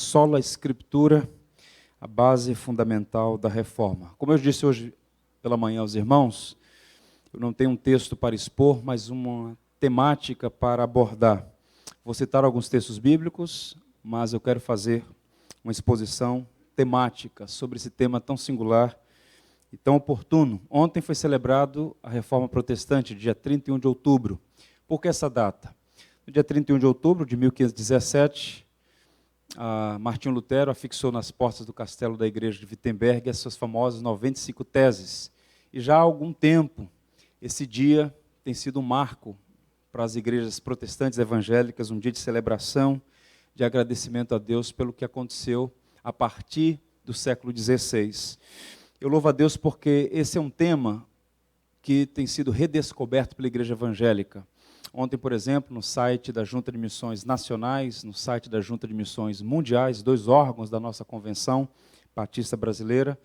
Sola Escritura, a base fundamental da reforma. Como eu disse hoje pela manhã aos irmãos, eu não tenho um texto para expor, mas uma temática para abordar. Vou citar alguns textos bíblicos, mas eu quero fazer uma exposição temática sobre esse tema tão singular e tão oportuno. Ontem foi celebrado a Reforma Protestante, dia 31 de outubro. Por que essa data? No dia 31 de outubro de 1517, Martinho Lutero afixou nas portas do castelo da igreja de Wittenberg as suas famosas 95 teses. E já há algum tempo, esse dia tem sido um marco para as igrejas protestantes evangélicas, um dia de celebração, de agradecimento a Deus pelo que aconteceu a partir do século XVI. Eu louvo a Deus porque esse é um tema que tem sido redescoberto pela igreja evangélica. Ontem, por exemplo, no site da Junta de Missões Nacionais, no site da Junta de Missões Mundiais, dois órgãos da nossa Convenção Batista Brasileira,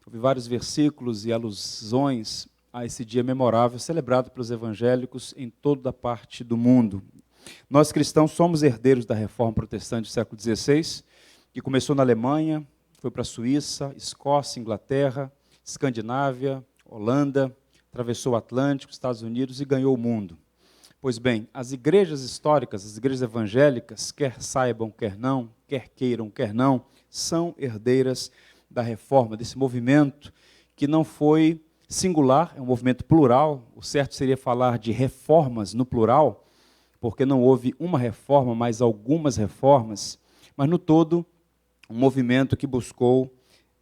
houve vários versículos e alusões a esse dia memorável, celebrado pelos evangélicos em toda a parte do mundo. Nós cristãos somos herdeiros da Reforma Protestante do século XVI, que começou na Alemanha, foi para a Suíça, Escócia, Inglaterra, Escandinávia, Holanda, atravessou o Atlântico, Estados Unidos e ganhou o mundo. Pois bem, as igrejas históricas, as igrejas evangélicas, quer saibam, quer não, quer queiram, quer não, são herdeiras da reforma, desse movimento que não foi singular, é um movimento plural. O certo seria falar de reformas no plural, porque não houve uma reforma, mas algumas reformas, mas no todo, um movimento que buscou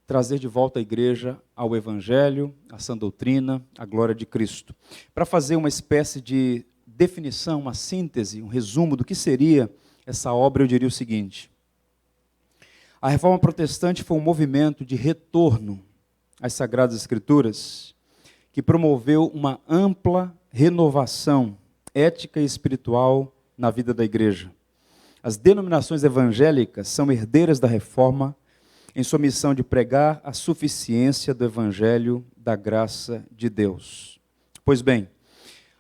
trazer de volta a igreja ao evangelho, à sã doutrina, à glória de Cristo. Para fazer uma espécie de definição, uma síntese, um resumo do que seria essa obra, eu diria o seguinte: a Reforma Protestante foi um movimento de retorno às Sagradas Escrituras, que promoveu uma ampla renovação ética e espiritual na vida da igreja. As denominações evangélicas são herdeiras da Reforma em sua missão de pregar a suficiência do evangelho da graça de Deus. Pois bem,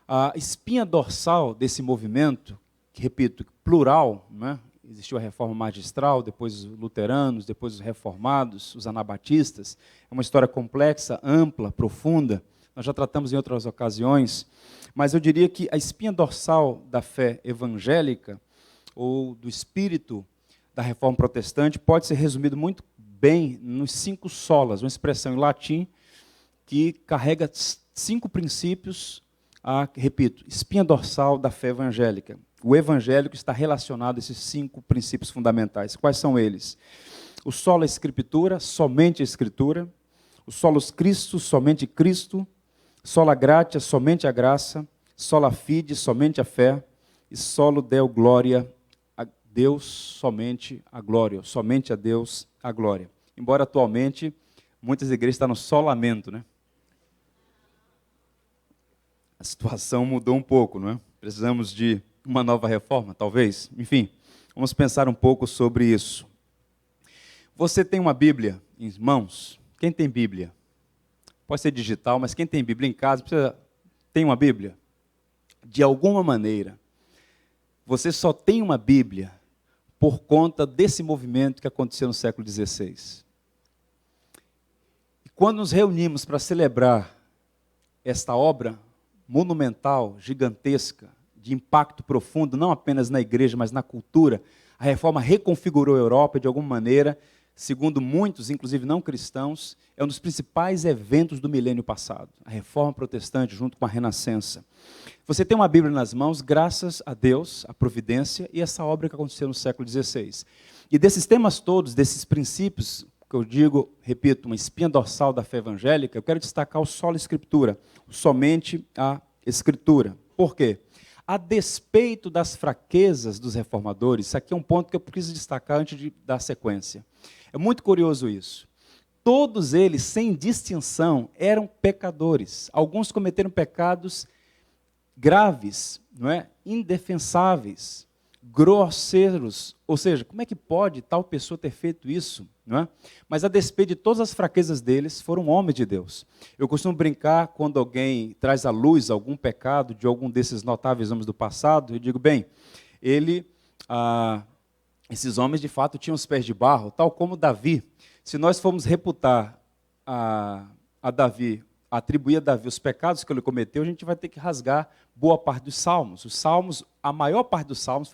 a espinha dorsal desse movimento, que, repito, plural, né? Existiu a reforma magistral, depois os luteranos, depois os reformados, os anabatistas. É uma história complexa, ampla, profunda. Nós já tratamos em outras ocasiões, mas eu diria que a espinha dorsal da fé evangélica, ou do espírito da reforma protestante, pode ser resumido muito bem nos 5 solas, uma expressão em latim que carrega 5 princípios, repito, espinha dorsal da fé evangélica. O evangélico está relacionado a esses 5 princípios fundamentais. Quais são eles? O sola Escritura, somente a Escritura. O solos Christus, somente Cristo. Sola gratia, somente a graça. Sola fide, somente a fé. E solo deo gloria, a Deus, somente a glória. Somente a Deus a glória. Embora atualmente muitas igrejas estão no solamento, né? A situação mudou um pouco, não é? Precisamos de uma nova reforma, talvez. Enfim, vamos pensar um pouco sobre isso. Você tem uma Bíblia em mãos? Quem tem Bíblia? Pode ser digital, mas quem tem Bíblia em casa tem uma Bíblia? De alguma maneira, você só tem uma Bíblia por conta desse movimento que aconteceu no século XVI. E quando nos reunimos para celebrar esta obra monumental, gigantesca, de impacto profundo, não apenas na igreja, mas na cultura, a reforma reconfigurou a Europa de alguma maneira, segundo muitos, inclusive não cristãos, é um dos principais eventos do milênio passado, a reforma protestante junto com a renascença. Você tem uma Bíblia nas mãos, graças a Deus, a providência, e essa obra que aconteceu no século XVI. E desses temas todos, desses princípios, que eu digo, repito, uma espinha dorsal da fé evangélica, eu quero destacar o sola Escritura, somente a Escritura. Por quê? A despeito das fraquezas dos reformadores, isso aqui é um ponto que eu preciso destacar antes de dar sequência. É muito curioso isso. Todos eles, sem distinção, eram pecadores. Alguns cometeram pecados graves, não é? Indefensáveis, grosseiros. Ou seja, como é que pode tal pessoa ter feito isso? Não é? Mas a despeito de todas as fraquezas deles, foram homens de Deus. Eu costumo brincar quando alguém traz à luz algum pecado de algum desses notáveis homens do passado, eu digo, bem, ele Esses homens, de fato, tinham os pés de barro, tal como Davi. Se nós formos reputar a Davi, atribuir a Davi os pecados que ele cometeu, a gente vai ter que rasgar boa parte dos salmos. Os salmos, a maior parte dos salmos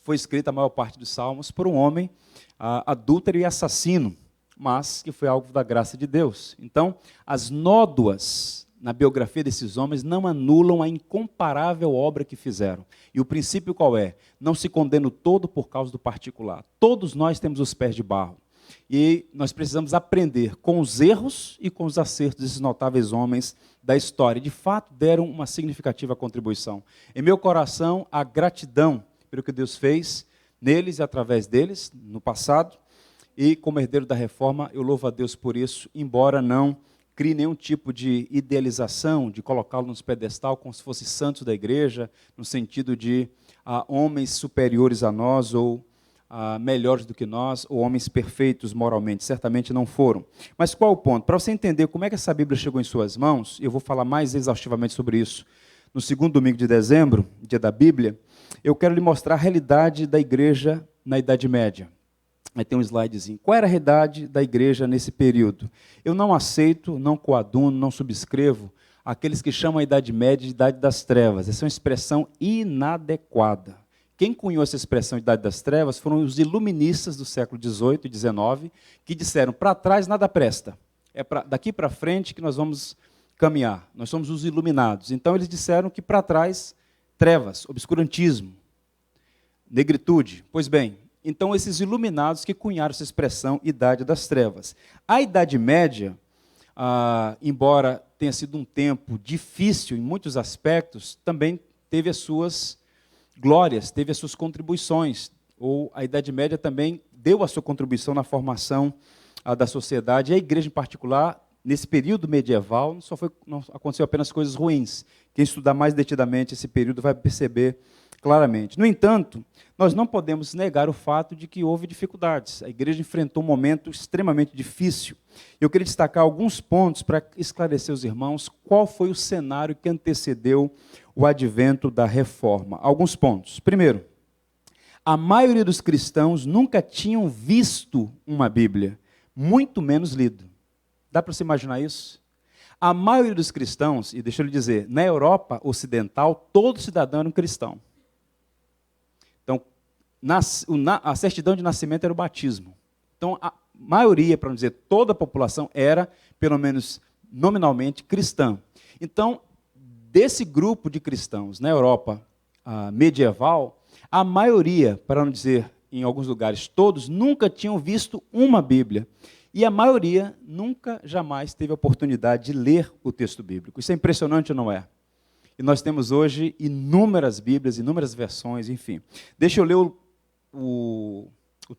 foi escrita a maior parte dos salmos por um homem adúltero e assassino, mas que foi alvo da graça de Deus. Então, as nódoas na biografia desses homens não anulam a incomparável obra que fizeram. E o princípio qual é? Não se condena o todo por causa do particular. Todos nós temos os pés de barro. E nós precisamos aprender com os erros e com os acertos desses notáveis homens da história. De fato, deram uma significativa contribuição. Em meu coração, a gratidão pelo que Deus fez neles e através deles, no passado, e como herdeiro da reforma, eu louvo a Deus por isso, embora não crie nenhum tipo de idealização, de colocá-lo nos pedestal como se fossem santos da igreja, no sentido de homens superiores a nós ou melhores do que nós, ou homens perfeitos moralmente. Certamente não foram. Mas qual o ponto? Para você entender como é que essa Bíblia chegou em suas mãos, eu vou falar mais exaustivamente sobre isso no segundo domingo de dezembro, dia da Bíblia. Eu quero lhe mostrar a realidade da igreja na Idade Média. Aí tem um slidezinho. Qual era a realidade da igreja nesse período? Eu não aceito, não coaduno, não subscrevo aqueles que chamam a Idade Média de Idade das Trevas. Essa é uma expressão inadequada. Quem cunhou essa expressão de Idade das Trevas foram os iluministas do século XVIII e XIX, que disseram, para trás nada presta. É daqui para frente que nós vamos caminhar. Nós somos os iluminados. Então eles disseram que para trás, trevas, obscurantismo, negritude. Pois bem, então esses iluminados que cunharam essa expressão Idade das Trevas. A Idade Média, embora tenha sido um tempo difícil em muitos aspectos, também teve as suas glórias, teve as suas contribuições, ou a Idade Média também deu a sua contribuição na formação da sociedade, e a igreja em particular, nesse período medieval, não aconteceu apenas coisas ruins. Quem estudar mais detidamente esse período vai perceber claramente. No entanto, nós não podemos negar o fato de que houve dificuldades. A igreja enfrentou um momento extremamente difícil. Eu queria destacar alguns pontos para esclarecer os irmãos qual foi o cenário que antecedeu o advento da reforma. Alguns pontos. Primeiro, a maioria dos cristãos nunca tinham visto uma Bíblia, muito menos lido. Dá para você imaginar isso? A maioria dos cristãos, e deixa eu lhe dizer, na Europa ocidental, todo cidadão era um cristão. Então, a certidão de nascimento era o batismo. Então, a maioria, para não dizer toda a população, era, pelo menos nominalmente, cristã. Então, desse grupo de cristãos na Europa medieval, a maioria, para não dizer em alguns lugares todos, nunca tinham visto uma Bíblia. E a maioria nunca, jamais teve a oportunidade de ler o texto bíblico. Isso é impressionante ou não é? E nós temos hoje inúmeras Bíblias, inúmeras versões, enfim. Deixa eu ler o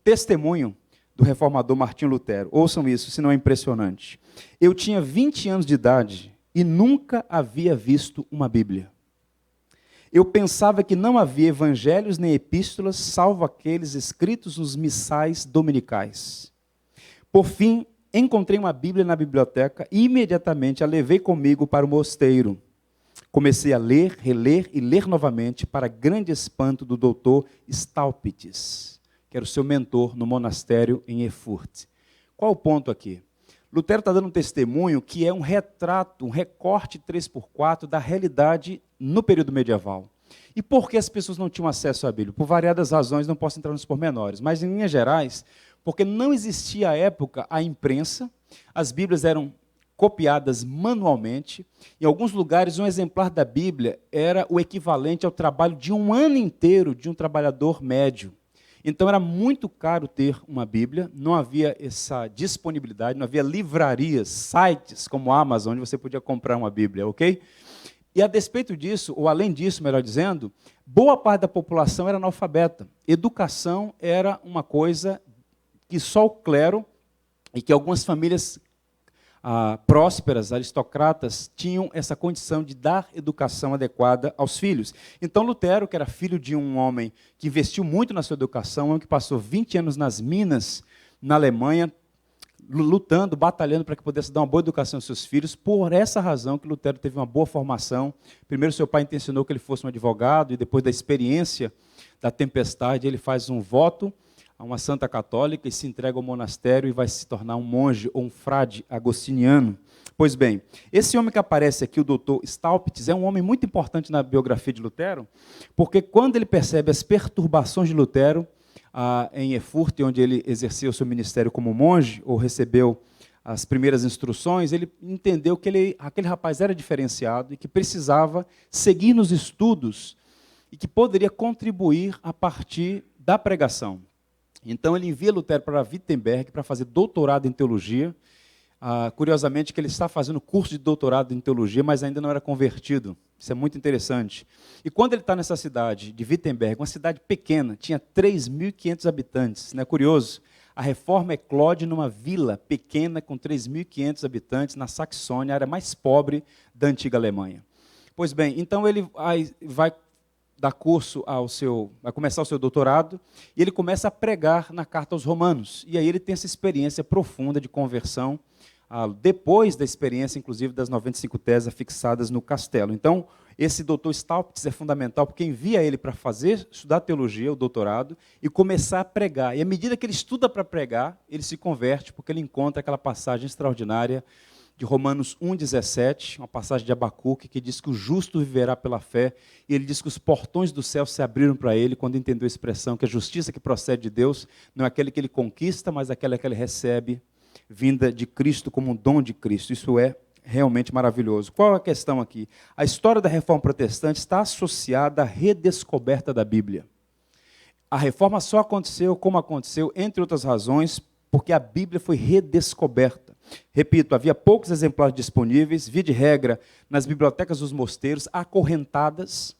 testemunho do reformador Martinho Lutero. Ouçam isso, se não é impressionante. Eu tinha 20 anos de idade e nunca havia visto uma Bíblia. Eu pensava que não havia evangelhos nem epístolas, salvo aqueles escritos nos missais dominicais. Por fim, encontrei uma Bíblia na biblioteca e imediatamente a levei comigo para o mosteiro. Comecei a ler, reler e ler novamente, para grande espanto do doutor Staupitz, que era o seu mentor no monastério em Erfurt. Qual o ponto aqui? Lutero está dando um testemunho que é um retrato, um recorte 3x4 da realidade no período medieval. E por que as pessoas não tinham acesso à Bíblia? Por variadas razões, não posso entrar nos pormenores, mas em linhas gerais, porque não existia à época a imprensa, as Bíblias eram copiadas manualmente. Em alguns lugares, um exemplar da Bíblia era o equivalente ao trabalho de um ano inteiro de um trabalhador médio. Então, era muito caro ter uma Bíblia, não havia essa disponibilidade, não havia livrarias, sites como a Amazon, onde você podia comprar uma Bíblia, ok? E a despeito disso, ou além disso, melhor dizendo, boa parte da população era analfabeta. Educação era uma coisa que só o clero e que algumas famílias prósperas, aristocratas, tinham essa condição de dar educação adequada aos filhos. Então, Lutero, que era filho de um homem que investiu muito na sua educação, um homem que passou 20 anos nas minas, na Alemanha, lutando, batalhando para que pudesse dar uma boa educação aos seus filhos. Por essa razão que Lutero teve uma boa formação. Primeiro, seu pai intencionou que ele fosse um advogado, e depois da experiência da tempestade, ele faz um voto a uma santa católica e se entrega ao monastério e vai se tornar um monge ou um frade agostiniano. Pois bem, esse homem que aparece aqui, o doutor Staupitz, é um homem muito importante na biografia de Lutero, porque quando ele percebe as perturbações de Lutero, em Erfurt, onde ele exerceu o seu ministério como monge, ou recebeu as primeiras instruções, ele entendeu que aquele rapaz era diferenciado e que precisava seguir nos estudos e que poderia contribuir a partir da pregação. Então ele envia Lutero para Wittenberg para fazer doutorado em teologia. Curiosamente que ele está fazendo curso de doutorado em teologia, mas ainda não era convertido. Isso é muito interessante. E quando ele está nessa cidade de Wittenberg, uma cidade pequena, tinha 3.500 habitantes. Não é curioso? A reforma eclode numa vila pequena com 3.500 habitantes na Saxônia, a área mais pobre da antiga Alemanha. Pois bem, então ele vai dar curso vai começar o seu doutorado, e ele começa a pregar na carta aos Romanos. E aí ele tem essa experiência profunda de conversão, depois da experiência, inclusive, das 95 teses fixadas no castelo. Então, esse doutor Staupitz é fundamental, porque envia ele para estudar teologia, o doutorado, e começar a pregar. E à medida que ele estuda para pregar, ele se converte, porque ele encontra aquela passagem extraordinária de Romanos 1,17, uma passagem de Abacuque, que diz que o justo viverá pela fé, e ele diz que os portões do céu se abriram para ele, quando entendeu a expressão que a justiça que procede de Deus não é aquele que ele conquista, mas aquela que ele recebe, vinda de Cristo como um dom de Cristo. Isso é realmente maravilhoso. Qual é a questão aqui? A história da Reforma Protestante está associada à redescoberta da Bíblia. A Reforma só aconteceu como aconteceu, entre outras razões, porque a Bíblia foi redescoberta. Repito, havia poucos exemplares disponíveis, via de regra, nas bibliotecas dos mosteiros, acorrentadas,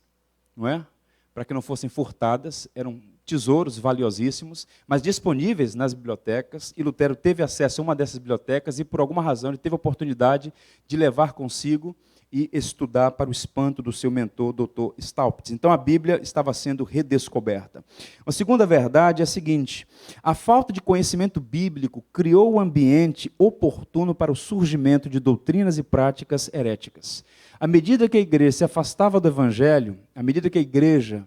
não é? Para que não fossem furtadas, eram tesouros valiosíssimos, mas disponíveis nas bibliotecas, e Lutero teve acesso a uma dessas bibliotecas, e por alguma razão ele teve a oportunidade de levar consigo e estudar para o espanto do seu mentor, Dr. Staupitz. Então a Bíblia estava sendo redescoberta. A segunda verdade é a seguinte: a falta de conhecimento bíblico criou o ambiente oportuno para o surgimento de doutrinas e práticas heréticas. À medida que a igreja se afastava do Evangelho, à medida que a igreja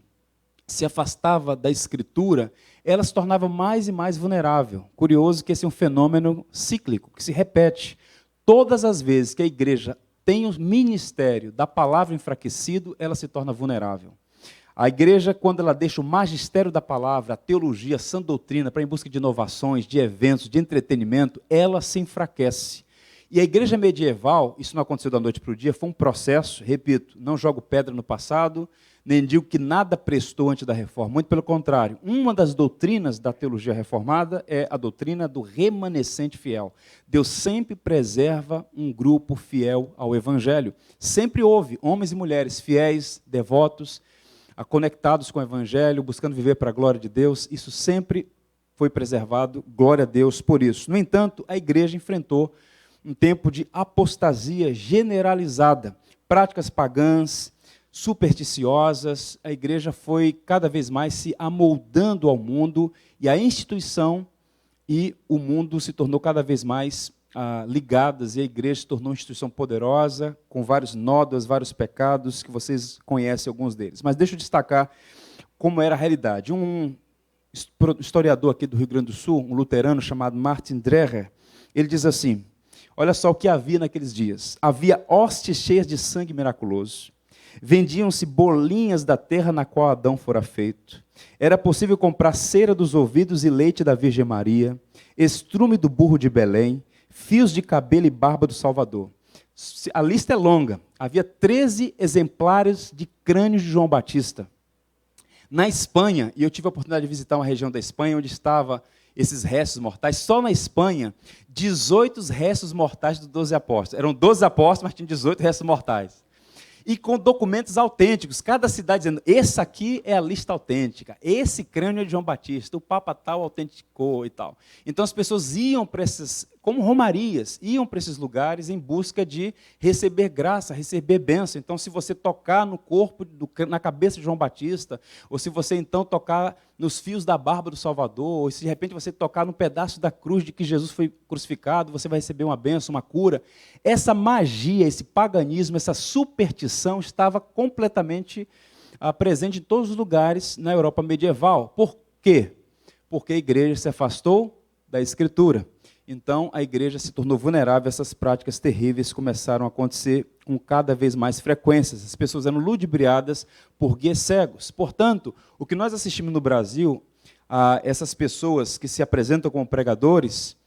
se afastava da Escritura, ela se tornava mais e mais vulnerável. Curioso que esse é um fenômeno cíclico, que se repete. Todas as vezes que a igreja tem o ministério da palavra enfraquecido, ela se torna vulnerável. A igreja, quando ela deixa o magistério da palavra, a teologia, a sã doutrina, para ir em busca de inovações, de eventos, de entretenimento, ela se enfraquece. E a igreja medieval, isso não aconteceu da noite para o dia, foi um processo, repito, não jogo pedra no passado, nem digo que nada prestou antes da reforma, muito pelo contrário. Uma das doutrinas da teologia reformada é a doutrina do remanescente fiel. Deus sempre preserva um grupo fiel ao Evangelho. Sempre houve homens e mulheres fiéis, devotos, conectados com o Evangelho, buscando viver para a glória de Deus. Isso sempre foi preservado, glória a Deus por isso. No entanto, a igreja enfrentou um tempo de apostasia generalizada, práticas pagãs, supersticiosas. A igreja foi cada vez mais se amoldando ao mundo, e a instituição e o mundo se tornou cada vez mais ligadas, e a igreja se tornou uma instituição poderosa, com vários nódoas, vários pecados, que vocês conhecem alguns deles. Mas deixa eu destacar como era a realidade. Um historiador aqui do Rio Grande do Sul, um luterano chamado Martin Dreher, ele diz assim: olha só o que havia naqueles dias. Havia hostes cheias de sangue miraculoso. Vendiam-se bolinhas da terra na qual Adão fora feito. Era possível comprar cera dos ouvidos e leite da Virgem Maria, estrume do burro de Belém, fios de cabelo e barba do Salvador. A lista é longa. Havia 13 exemplares de crânio de João Batista. Na Espanha, e eu tive a oportunidade de visitar uma região da Espanha onde estavam esses restos mortais, só na Espanha, 18 restos mortais dos 12 apóstolos. Eram 12 apóstolos, mas tinham 18 restos mortais. E com documentos autênticos, cada cidade dizendo: esse aqui é a lista autêntica, esse crânio é de João Batista, o Papa tal autenticou e tal. Então as pessoas iam para esses como romarias, iam para esses lugares em busca de receber graça, receber bênção. Então, se você tocar no corpo, na cabeça de João Batista, ou se você então tocar nos fios da barba do Salvador, ou se de repente você tocar no pedaço da cruz de que Jesus foi crucificado, você vai receber uma bênção, uma cura. Essa magia, esse paganismo, essa superstição estava completamente presente em todos os lugares na Europa medieval. Por quê? Porque a igreja se afastou da Escritura. Então, a igreja se tornou vulnerável a essas práticas terríveis, começaram a acontecer com cada vez mais frequência. As pessoas eram ludibriadas por guias cegos. Portanto, o que nós assistimos no Brasil, essas pessoas que se apresentam como pregadores,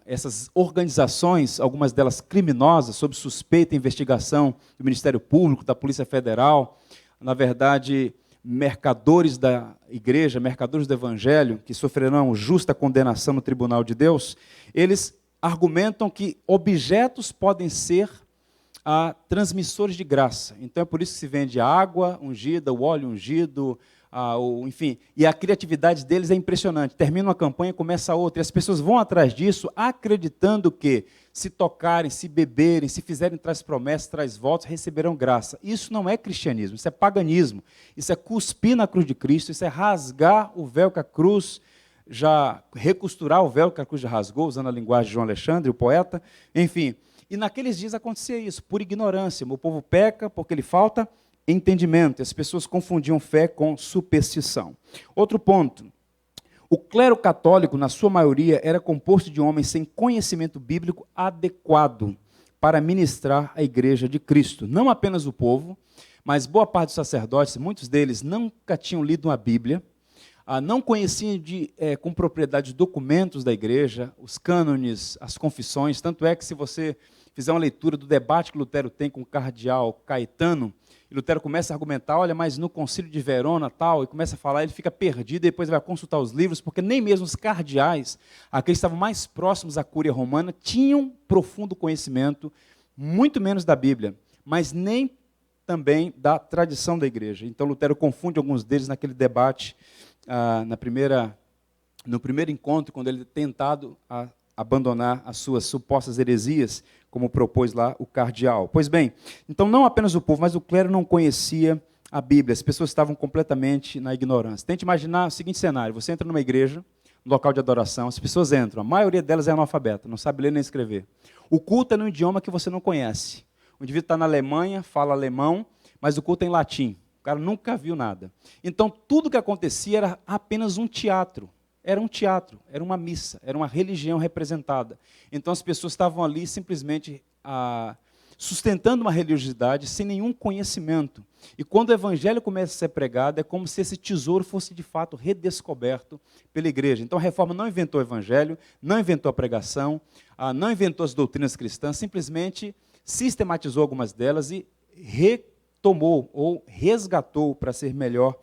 essas organizações, algumas delas criminosas, sob suspeita e investigação do Ministério Público, da Polícia Federal, na verdade, mercadores da igreja, mercadores do evangelho, que sofrerão justa condenação no tribunal de Deus, eles argumentam que objetos podem ser transmissores de graça. Então é por isso que se vende a água ungida, o óleo ungido, enfim, e a criatividade deles é impressionante. Termina uma campanha, começa outra, e as pessoas vão atrás disso, acreditando que se tocarem, se beberem, se fizerem tais promessas, tais votos, receberão graça. Isso não é cristianismo, isso é paganismo, isso é cuspir na cruz de Cristo, isso é rasgar o véu que a cruz recosturar o véu que a cruz já rasgou, usando a linguagem de João Alexandre, o poeta, enfim. E naqueles dias acontecia isso, por ignorância. O povo peca porque lhe falta entendimento. As pessoas confundiam fé com superstição. Outro ponto. O clero católico, na sua maioria, era composto de homens sem conhecimento bíblico adequado para ministrar a igreja de Cristo. Não apenas o povo, mas boa parte dos sacerdotes, muitos deles nunca tinham lido uma Bíblia, não conheciam com propriedade os documentos da igreja, os cânones, as confissões. Tanto é que, se você fizer uma leitura do debate que Lutero tem com o cardeal Caetano, e Lutero começa a argumentar, olha, mas no concílio de Verona, tal, e começa a falar, ele fica perdido, e depois vai consultar os livros, porque nem mesmo os cardeais, aqueles que estavam mais próximos à cúria romana, tinham profundo conhecimento, muito menos da Bíblia, mas nem também da tradição da igreja. Então Lutero confunde alguns deles naquele debate, no primeiro encontro, quando ele é tentado a abandonar as suas supostas heresias, como propôs lá o cardeal. Pois bem, então não apenas o povo, mas o clero não conhecia a Bíblia, as pessoas estavam completamente na ignorância. Tente imaginar o seguinte cenário, você entra numa igreja, no local de adoração, as pessoas entram, a maioria delas é analfabeta, não sabe ler nem escrever. O culto é num idioma que você não conhece. O indivíduo está na Alemanha, fala alemão, mas o culto é em latim. O cara nunca viu nada. Então, tudo que acontecia era apenas um teatro. Era um teatro, era uma missa, era uma religião representada. Então as pessoas estavam ali simplesmente sustentando uma religiosidade sem nenhum conhecimento. E quando o evangelho começa a ser pregado, é como se esse tesouro fosse de fato redescoberto pela igreja. Então a reforma não inventou o evangelho, não inventou a pregação, não inventou as doutrinas cristãs, simplesmente sistematizou algumas delas e retomou ou resgatou, para ser melhor,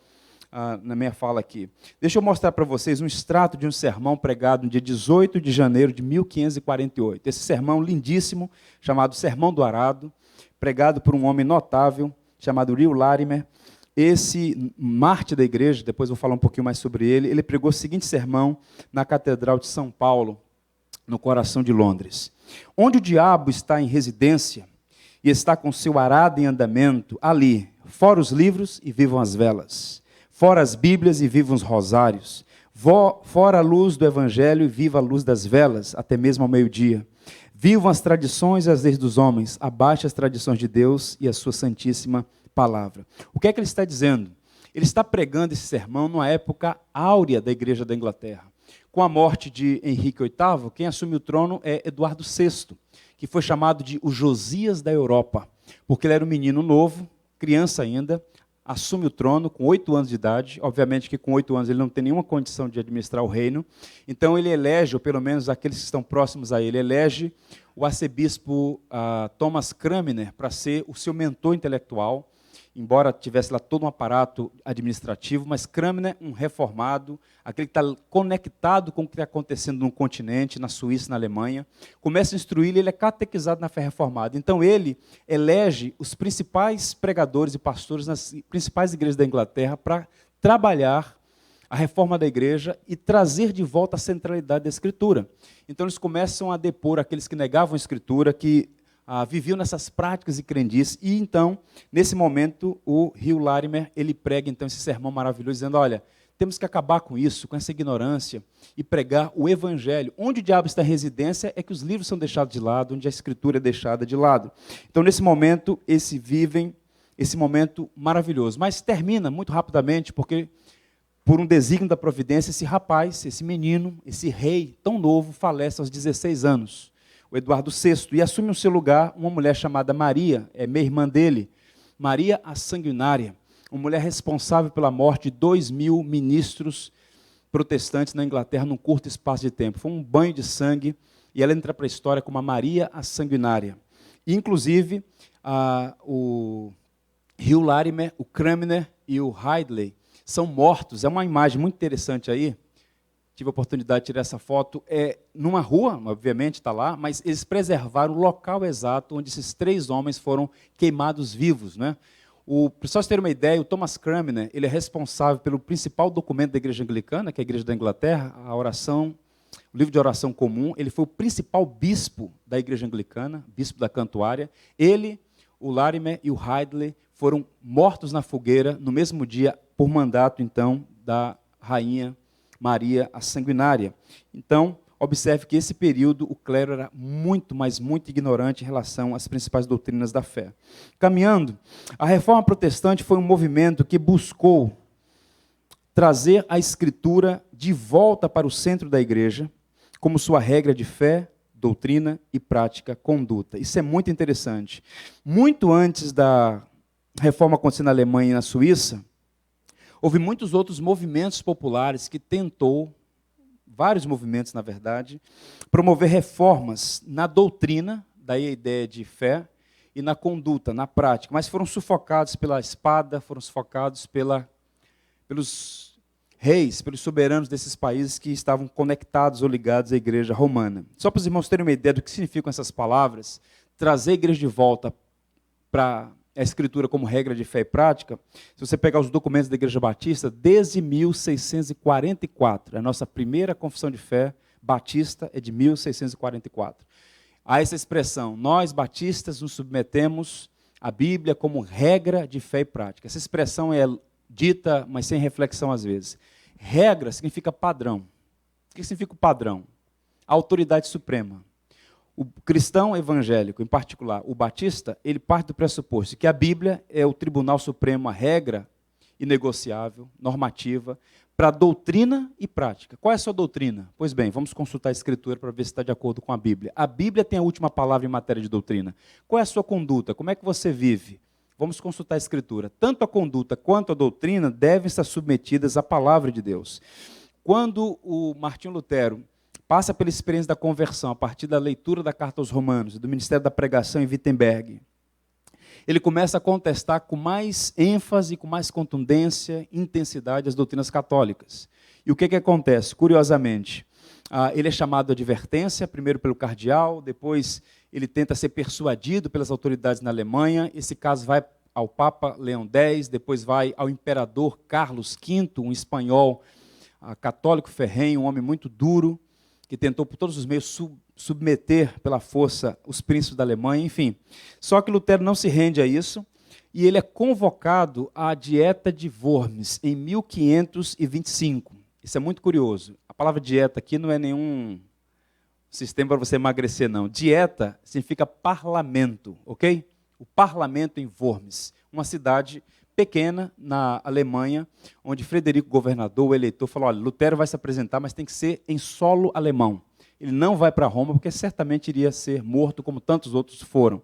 na minha fala aqui. Deixa eu mostrar para vocês um extrato de um sermão pregado no dia 18 de janeiro de 1548. Esse sermão lindíssimo, chamado Sermão do Arado, pregado por um homem notável, chamado Rio Larimer. Esse mártir da igreja, depois vou falar um pouquinho mais sobre ele, ele pregou o seguinte sermão na Catedral de São Paulo, no coração de Londres. Onde o diabo está em residência e está com seu arado em andamento, ali, fora os livros e vivam as velas. Fora as Bíblias e vivam os rosários. Fora a luz do Evangelho e viva a luz das velas, até mesmo ao meio-dia. Vivam as tradições e as leis dos homens, abaixo as tradições de Deus e a sua santíssima palavra. O que é que ele está dizendo? Ele está pregando esse sermão numa época áurea da igreja da Inglaterra. Com a morte de Henrique VIII, quem assume o trono é Eduardo VI, que foi chamado de o Josias da Europa, porque ele era um menino novo, criança ainda, assume o trono com 8 anos de idade. Obviamente que com 8 anos ele não tem nenhuma condição de administrar o reino. Então ele elege, ou pelo menos aqueles que estão próximos a ele, elege o arcebispo Thomas Cranmer para ser o seu mentor intelectual, embora tivesse lá todo um aparato administrativo, mas Cranmer, um reformado, aquele que está conectado com o que está acontecendo no continente, na Suíça, na Alemanha, começa a instruí-lo, ele é catequizado na fé reformada. Então ele elege os principais pregadores e pastores nas principais igrejas da Inglaterra para trabalhar a reforma da igreja e trazer de volta a centralidade da Escritura. Então eles começam a depor aqueles que negavam a Escritura, que viviam nessas práticas e crendices, e então, nesse momento, o Hugh Latimer, ele prega então esse sermão maravilhoso, dizendo, olha, temos que acabar com isso, com essa ignorância, e pregar o Evangelho. Onde o diabo está em residência é que os livros são deixados de lado, onde a Escritura é deixada de lado. Então, nesse momento, vivem esse momento maravilhoso. Mas termina muito rapidamente, porque, por um desígnio da providência, esse rapaz, esse menino, esse rei tão novo, falece aos 16 anos, o Eduardo VI, e assume o seu lugar uma mulher chamada Maria, meia-irmã dele, Maria a Sanguinária, uma mulher responsável pela morte de 2.000 ministros protestantes na Inglaterra num curto espaço de tempo. Foi um banho de sangue, e ela entra para a história como a Maria a Sanguinária. E, inclusive, o Hugh Latimer, o Cranmer e o Ridley são mortos. É uma imagem muito interessante aí. Tive a oportunidade de tirar essa foto. Numa rua, obviamente, está lá, mas eles preservaram o local exato onde esses 3 homens foram queimados vivos, né? Para vocês terem uma ideia, o Thomas Cranmer, ele é responsável pelo principal documento da Igreja Anglicana, que é a Igreja da Inglaterra, o livro de oração comum. Ele foi o principal bispo da Igreja Anglicana, bispo da Cantuária. Ele, o Latimer e o Ridley foram mortos na fogueira no mesmo dia, por mandato, então, da rainha Maria a Sanguinária. Então, observe que esse período o clero era muito, mas muito ignorante em relação às principais doutrinas da fé. Caminhando, a reforma protestante foi um movimento que buscou trazer a Escritura de volta para o centro da igreja, como sua regra de fé, doutrina e prática, conduta. Isso é muito interessante. Muito antes da reforma acontecer na Alemanha e na Suíça, houve muitos outros movimentos populares que vários movimentos, na verdade, promover reformas na doutrina, daí a ideia de fé, e na conduta, na prática, mas foram sufocados pela espada, foram sufocados pelos reis, pelos soberanos desses países que estavam conectados ou ligados à igreja romana. Só para os irmãos terem uma ideia do que significam essas palavras, trazer a igreja de volta para a Escritura como regra de fé e prática, se você pegar os documentos da Igreja Batista, desde 1644, a nossa primeira confissão de fé batista é de 1644. Há essa expressão, nós batistas nos submetemos à Bíblia como regra de fé e prática. Essa expressão é dita, mas sem reflexão às vezes. Regra significa padrão. O que significa o padrão? A autoridade suprema. O cristão evangélico, em particular, o batista, ele parte do pressuposto que a Bíblia é o tribunal supremo, a regra inegociável, normativa, para doutrina e prática. Qual é a sua doutrina? Pois bem, vamos consultar a Escritura para ver se está de acordo com a Bíblia. A Bíblia tem a última palavra em matéria de doutrina. Qual é a sua conduta? Como é que você vive? Vamos consultar a Escritura. Tanto a conduta quanto a doutrina devem estar submetidas à palavra de Deus. Quando o Martinho Lutero passa pela experiência da conversão, a partir da leitura da Carta aos Romanos e do Ministério da Pregação em Wittenberg, ele começa a contestar com mais ênfase, com mais contundência, intensidade as doutrinas católicas. E o que acontece? Curiosamente, ele é chamado à advertência, primeiro pelo cardeal, depois ele tenta ser persuadido pelas autoridades na Alemanha, esse caso vai ao Papa Leão X, depois vai ao imperador Carlos V, um espanhol católico ferrenho, um homem muito duro, que tentou por todos os meios submeter pela força os príncipes da Alemanha, enfim. Só que Lutero não se rende a isso, e ele é convocado à Dieta de Worms, em 1525. Isso é muito curioso. A palavra dieta aqui não é nenhum sistema para você emagrecer, não. Dieta significa parlamento, ok? O parlamento em Worms, uma cidade pequena na Alemanha, onde Frederico, governador, o eleitor, falou, olha, Lutero vai se apresentar, mas tem que ser em solo alemão. Ele não vai para Roma, porque certamente iria ser morto, como tantos outros foram.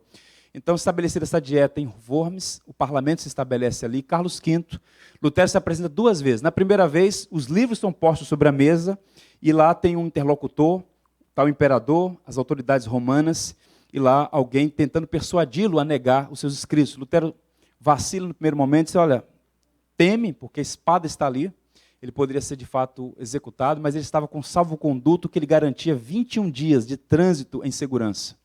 Então, estabelecida essa dieta em Worms, o parlamento se estabelece ali, Carlos V, Lutero se apresenta 2 vezes. Na primeira vez, os livros são postos sobre a mesa, e lá tem um interlocutor, está o imperador, as autoridades romanas, e lá alguém tentando persuadi-lo a negar os seus escritos. Lutero vacila no primeiro momento, diz, olha, teme, porque a espada está ali, ele poderia ser de fato executado, mas ele estava com salvo-conduto que lhe garantia 21 dias de trânsito em segurança.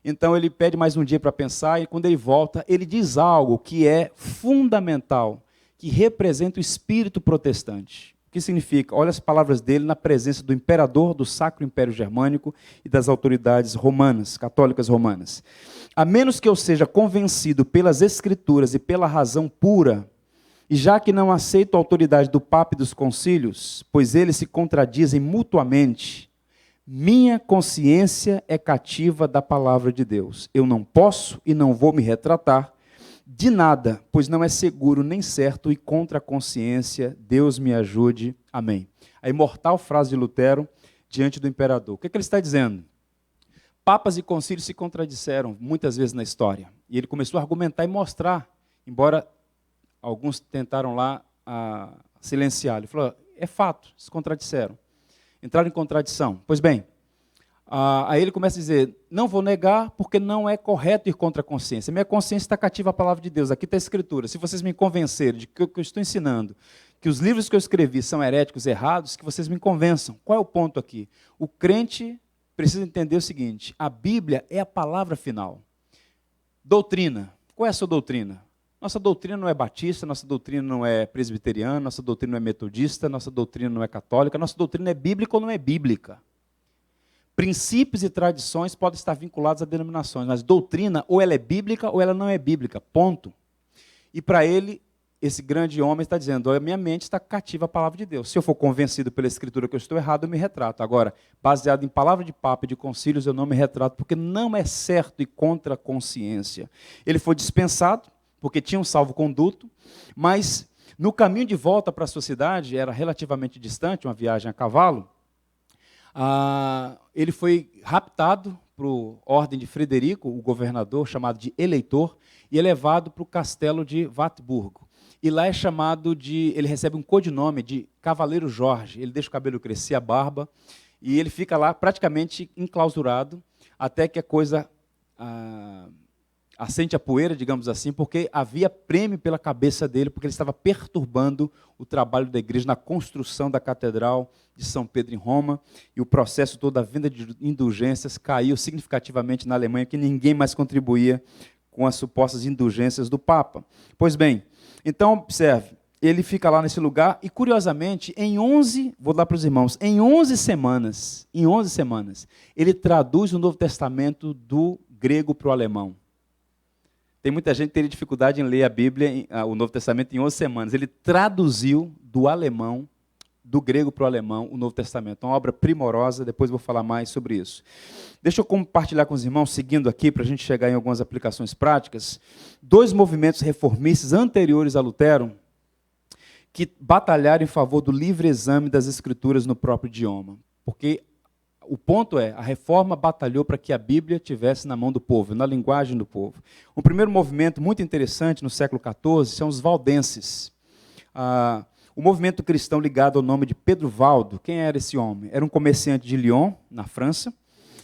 Então ele pede mais um dia para pensar, e quando ele volta, ele diz algo que é fundamental, que representa o espírito protestante. que significa? Olha as palavras dele na presença do imperador do Sacro Império Germânico e das autoridades romanas, católicas romanas. A menos que eu seja convencido pelas Escrituras e pela razão pura, e já que não aceito a autoridade do Papa e dos concílios, pois eles se contradizem mutuamente, minha consciência é cativa da palavra de Deus. Eu não posso e não vou me retratar de nada, pois não é seguro nem certo e contra a consciência. Deus me ajude. Amém. A imortal frase de Lutero diante do imperador. O que ele está dizendo? Papas e concílios se contradisseram muitas vezes na história. E ele começou a argumentar e mostrar, embora alguns tentaram lá silenciar. Ele falou, é fato, se contradisseram. Entraram em contradição. Pois bem, aí ele começa a dizer, não vou negar porque não é correto ir contra a consciência. Minha consciência está cativa à palavra de Deus. Aqui está a Escritura. Se vocês me convencerem de que o que eu estou ensinando, que os livros que eu escrevi são heréticos, errados, que vocês me convençam. Qual é o ponto aqui? O crente precisa entender o seguinte, a Bíblia é a palavra final. Doutrina. Qual é a sua doutrina? Nossa doutrina não é batista, nossa doutrina não é presbiteriana, nossa doutrina não é metodista, nossa doutrina não é católica, nossa doutrina é bíblica ou não é bíblica. Princípios e tradições podem estar vinculados a denominações, mas doutrina ou ela é bíblica ou ela não é bíblica, ponto. E para ele, esse grande homem está dizendo, a minha mente está cativa à palavra de Deus. Se eu for convencido pela Escritura que eu estou errado, eu me retrato. Agora, baseado em palavra de Papa e de concílios, eu não me retrato, porque não é certo e contra a consciência. Ele foi dispensado, porque tinha um salvo-conduto, mas no caminho de volta para a sua cidade, era relativamente distante, uma viagem a cavalo, ele foi raptado por ordem de Frederico, o governador, chamado de eleitor, e é levado para o castelo de Wartburgo. E lá é chamado de, ele recebe um codinome de Cavaleiro Jorge, ele deixa o cabelo crescer, a barba, e ele fica lá praticamente enclausurado, até que a coisa assente a poeira, digamos assim, porque havia prêmio pela cabeça dele, porque ele estava perturbando o trabalho da igreja na construção da Catedral de São Pedro em Roma, e o processo todo da venda de indulgências caiu significativamente na Alemanha, que ninguém mais contribuía com as supostas indulgências do Papa. Pois bem, então observe, ele fica lá nesse lugar, e curiosamente, vou dar para os irmãos, em 11 semanas, ele traduz o Novo Testamento do grego para o alemão. Tem muita gente que teria dificuldade em ler a Bíblia, o Novo Testamento, em 11 semanas. Ele traduziu do alemão, do grego para o alemão, o Novo Testamento. Uma obra primorosa, depois vou falar mais sobre isso. Deixa eu compartilhar com os irmãos, seguindo aqui, para a gente chegar em algumas aplicações práticas, 2 movimentos reformistas anteriores a Lutero, que batalharam em favor do livre exame das Escrituras no próprio idioma. Porque o ponto é, a reforma batalhou para que a Bíblia estivesse na mão do povo, na linguagem do povo. Um primeiro movimento muito interessante no século XIV são os valdenses. O movimento cristão ligado ao nome de Pedro Valdo. Quem era esse homem? Era um comerciante de Lyon, na França,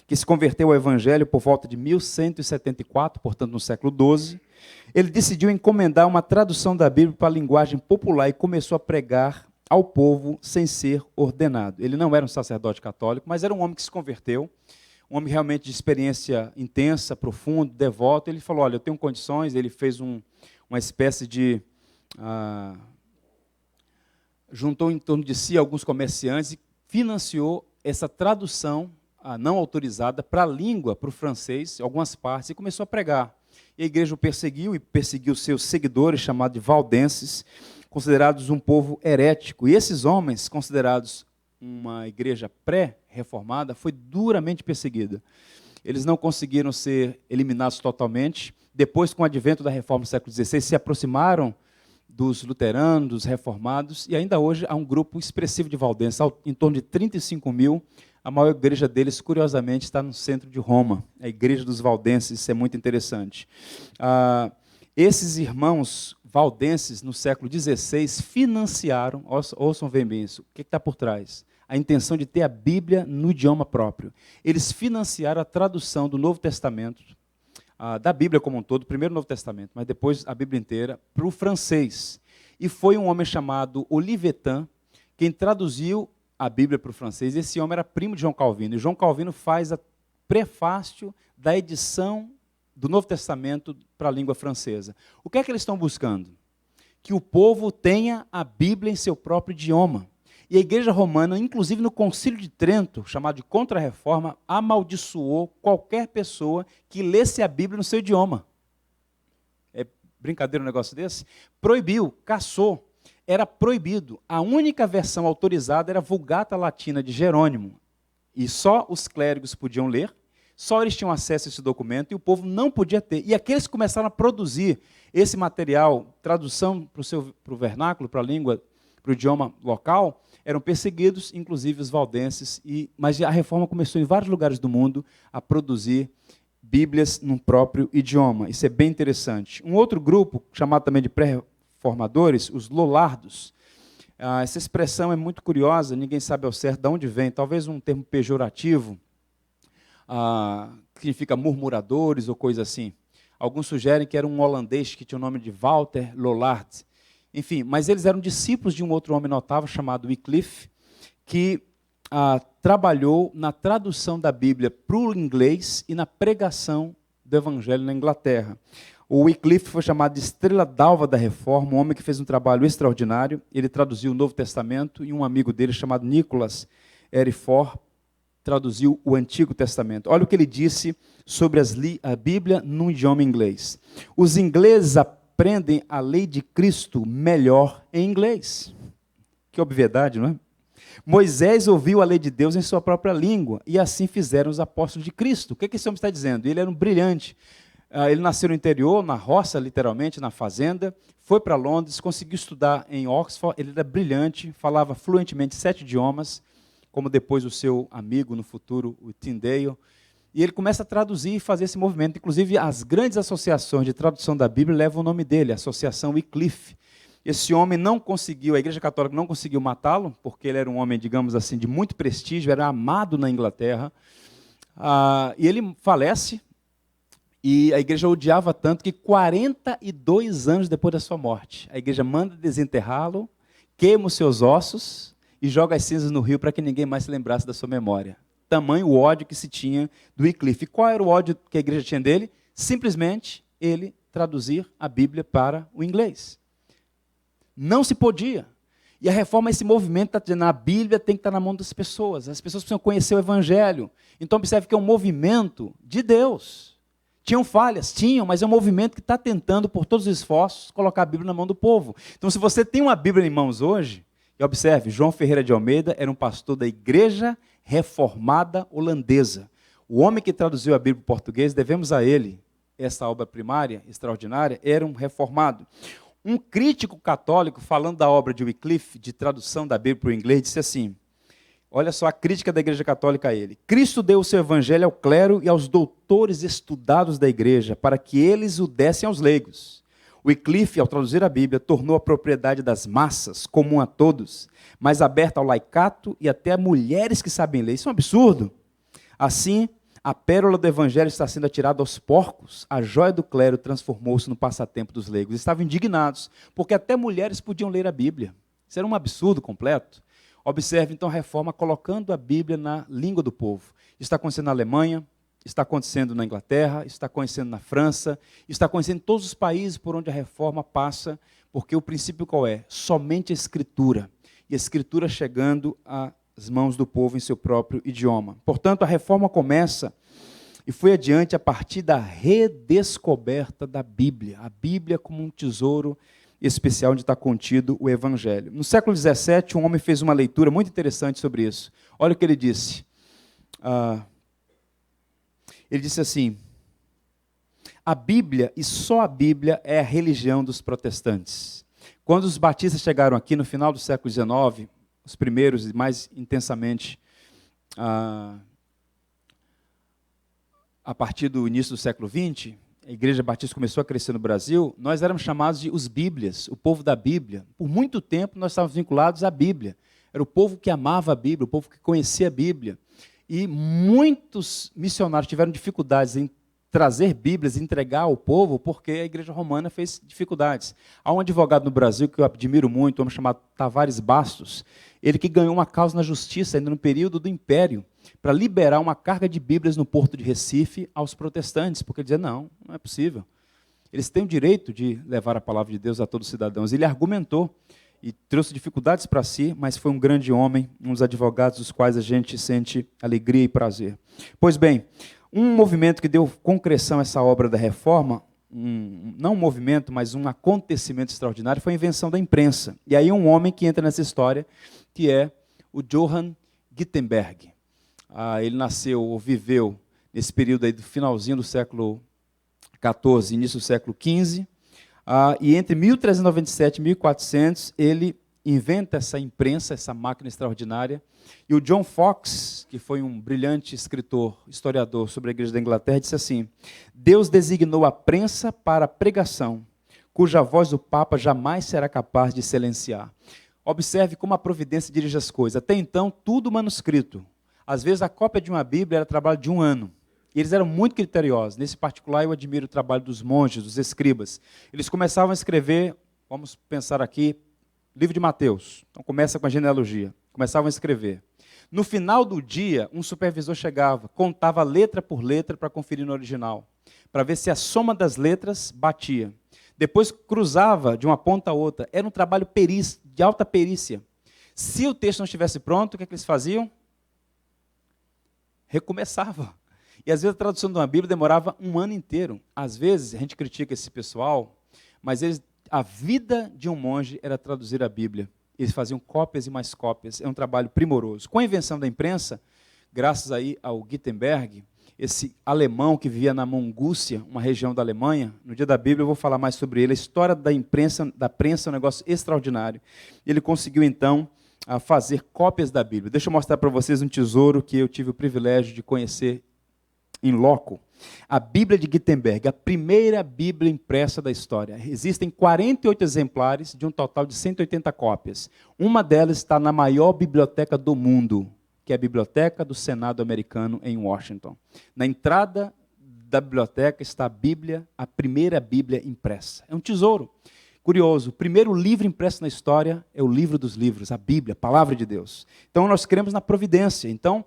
que se converteu ao Evangelho por volta de 1174, portanto no século XII. Ele decidiu encomendar uma tradução da Bíblia para a linguagem popular e começou a pregar ao povo sem ser ordenado. Ele não era um sacerdote católico, mas era um homem que se converteu, um homem realmente de experiência intensa, profundo, devoto. Ele falou, olha, eu tenho condições, ele fez uma espécie de... juntou em torno de si alguns comerciantes e financiou essa tradução não autorizada para a língua, para o francês, algumas partes, e começou a pregar. E a igreja o perseguiu, e perseguiu seus seguidores, chamados de valdenses, considerados um povo herético. E esses homens, considerados uma igreja pré-reformada, foi duramente perseguida. Eles não conseguiram ser eliminados totalmente. Depois, com o advento da reforma do século XVI, se aproximaram dos luteranos, dos reformados, e ainda hoje há um grupo expressivo de valdenses, em torno de 35 mil. A maior igreja deles, curiosamente, está no centro de Roma, a igreja dos valdenses. Isso é muito interessante. Esses irmãos valdenses, no século XVI, financiaram, ouçam bem isso, o que está por trás? A intenção de ter a Bíblia no idioma próprio. Eles financiaram a tradução do Novo Testamento, da Bíblia como um todo, primeiro o Novo Testamento, mas depois a Bíblia inteira, para o francês. E foi um homem chamado Olivetan quem traduziu a Bíblia para o francês. Esse homem era primo de João Calvino, e João Calvino faz o prefácio da edição do Novo Testamento para a língua francesa. O que é que eles estão buscando? Que o povo tenha a Bíblia em seu próprio idioma. E a Igreja Romana, inclusive no Concílio de Trento, chamado de Contra-Reforma, amaldiçoou qualquer pessoa que lesse a Bíblia no seu idioma. É brincadeira um negócio desse? Proibiu, caçou. Era proibido. A única versão autorizada era a Vulgata Latina de Jerônimo. E só os clérigos podiam ler, só eles tinham acesso a esse documento e o povo não podia ter. E aqueles que começaram a produzir esse material, tradução para o vernáculo, para a língua, para o idioma local, eram perseguidos, inclusive os valdenses. Mas a reforma começou em vários lugares do mundo a produzir Bíblias num próprio idioma. Isso é bem interessante. Um outro grupo, chamado também de pré-reformadores, os lollardos. Essa expressão é muito curiosa, ninguém sabe ao certo de onde vem, talvez um termo pejorativo, que significa murmuradores ou coisa assim. Alguns sugerem que era um holandês que tinha o nome de Walter Lollard. Enfim, mas eles eram discípulos de um outro homem notável chamado Wycliffe, que trabalhou na tradução da Bíblia para o inglês e na pregação do Evangelho na Inglaterra. O Wycliffe foi chamado de estrela d'alva da Reforma, um homem que fez um trabalho extraordinário. Ele traduziu o Novo Testamento e um amigo dele chamado Nicholas Eriford traduziu o Antigo Testamento. Olha o que ele disse sobre a Bíblia no idioma inglês. Os ingleses aprendem a lei de Cristo melhor em inglês. Que obviedade, não é? Moisés ouviu a lei de Deus em sua própria língua, e assim fizeram os apóstolos de Cristo. O que esse homem está dizendo? Ele era um brilhante. Ele nasceu no interior, na roça, literalmente, na fazenda, foi para Londres, conseguiu estudar em Oxford, ele era brilhante, falava fluentemente 7 idiomas, como depois o seu amigo no futuro, o Tyndale, e ele começa a traduzir e fazer esse movimento. Inclusive, as grandes associações de tradução da Bíblia levam o nome dele, a Associação Wycliffe. Esse homem não conseguiu, a Igreja Católica não conseguiu matá-lo, porque ele era um homem, digamos assim, de muito prestígio, era amado na Inglaterra, e ele falece. E a igreja odiava tanto que 42 anos depois da sua morte, a igreja manda desenterrá-lo, queima os seus ossos e joga as cinzas no rio para que ninguém mais se lembrasse da sua memória. Tamanho o ódio que se tinha do Wycliffe. E qual era o ódio que a igreja tinha dele? Simplesmente ele traduzir a Bíblia para o inglês. Não se podia. E a reforma, esse movimento está dizendo, a Bíblia tem que estar na mão das pessoas. As pessoas precisam conhecer o Evangelho. Então observe que é um movimento de Deus. Tinham falhas? Tinham, mas é um movimento que está tentando, por todos os esforços, colocar a Bíblia na mão do povo. Então, se você tem uma Bíblia em mãos hoje, e observe, João Ferreira de Almeida era um pastor da Igreja Reformada Holandesa. O homem que traduziu a Bíblia para o português, devemos a ele essa obra primária, extraordinária, era um reformado. Um crítico católico, falando da obra de Wycliffe, de tradução da Bíblia para o inglês, disse assim, olha só a crítica da Igreja Católica a ele. Cristo deu o seu evangelho ao clero e aos doutores estudados da igreja, para que eles o dessem aos leigos. Wycliffe, ao traduzir a Bíblia, tornou a propriedade das massas, comum a todos, mas aberta ao laicato e até a mulheres que sabem ler. Isso é um absurdo. Assim, a pérola do evangelho está sendo atirada aos porcos, a joia do clero transformou-se no passatempo dos leigos. Estavam indignados, porque até mulheres podiam ler a Bíblia. Isso era um absurdo completo. Observe, então, a reforma colocando a Bíblia na língua do povo. Está acontecendo na Alemanha, está acontecendo na Inglaterra, está acontecendo na França, está acontecendo em todos os países por onde a reforma passa, porque o princípio qual é? Somente a Escritura. E a Escritura chegando às mãos do povo em seu próprio idioma. Portanto, a reforma começa e foi adiante a partir da redescoberta da Bíblia. A Bíblia como um tesouro especial onde está contido o Evangelho. No século XVII, um homem fez uma leitura muito interessante sobre isso. Olha o que ele disse. Ele disse assim, a Bíblia, e só a Bíblia, é a religião dos protestantes. Quando os batistas chegaram aqui no final do século XIX, os primeiros e mais intensamente a partir do início do século XX, a Igreja Batista começou a crescer no Brasil, nós éramos chamados de os Bíblias, o povo da Bíblia. Por muito tempo nós estávamos vinculados à Bíblia. Era o povo que amava a Bíblia, o povo que conhecia a Bíblia. E muitos missionários tiveram dificuldades em trazer Bíblias, entregar ao povo, porque a Igreja Romana fez dificuldades. Há um advogado no Brasil que eu admiro muito, um homem chamado Tavares Bastos, ele que ganhou uma causa na justiça ainda no período do Império, para liberar uma carga de Bíblias no porto de Recife aos protestantes, porque ele dizia, não é possível. Eles têm o direito de levar a palavra de Deus a todos os cidadãos. Ele argumentou, e trouxe dificuldades para si, mas foi um grande homem, um dos advogados dos quais a gente sente alegria e prazer. Pois bem, um movimento que deu concreção a essa obra da reforma, não um movimento, mas um acontecimento extraordinário, foi a invenção da imprensa. E aí um homem que entra nessa história, que é o Johann Gutenberg. Ele nasceu ou viveu nesse período aí do finalzinho do século XIV, início do século XV, e entre 1397 e 1400 ele inventa essa imprensa, essa máquina extraordinária, e o John Fox, que foi um brilhante escritor, historiador sobre a Igreja da Inglaterra, disse assim: Deus designou a prensa para a pregação, cuja voz o Papa jamais será capaz de silenciar. Observe como a providência dirige as coisas. Até então, tudo manuscrito. Às vezes, a cópia de uma Bíblia era trabalho de um ano. E eles eram muito criteriosos. Nesse particular, eu admiro o trabalho dos monges, dos escribas. Eles começavam a escrever, vamos pensar aqui, livro de Mateus. Então, começa com a genealogia. Começavam a escrever. No final do dia, um supervisor chegava, contava letra por letra para conferir no original, para ver se a soma das letras batia. Depois cruzava de uma ponta a outra. Era um trabalho de alta perícia. Se o texto não estivesse pronto, o que eles faziam? Recomeçava. E às vezes a tradução de uma Bíblia demorava um ano inteiro. Às vezes, a gente critica esse pessoal, mas a vida de um monge era traduzir a Bíblia. Eles faziam cópias e mais cópias. É um trabalho primoroso. Com a invenção da imprensa, graças aí ao Gutenberg, esse alemão que vivia na Mongúcia, uma região da Alemanha, no dia da Bíblia eu vou falar mais sobre ele. A história da prensa é um negócio extraordinário. Ele conseguiu, então, fazer cópias da Bíblia. Deixa eu mostrar para vocês um tesouro que eu tive o privilégio de conhecer em loco. A Bíblia de Gutenberg, a primeira Bíblia impressa da história. Existem 48 exemplares de um total de 180 cópias. Uma delas está na maior biblioteca do mundo, que é a Biblioteca do Senado Americano, em Washington. Na entrada da biblioteca está a Bíblia, a primeira Bíblia impressa. É um tesouro. Curioso, o primeiro livro impresso na história é o livro dos livros, a Bíblia, a Palavra de Deus. Então, nós cremos na providência. Então,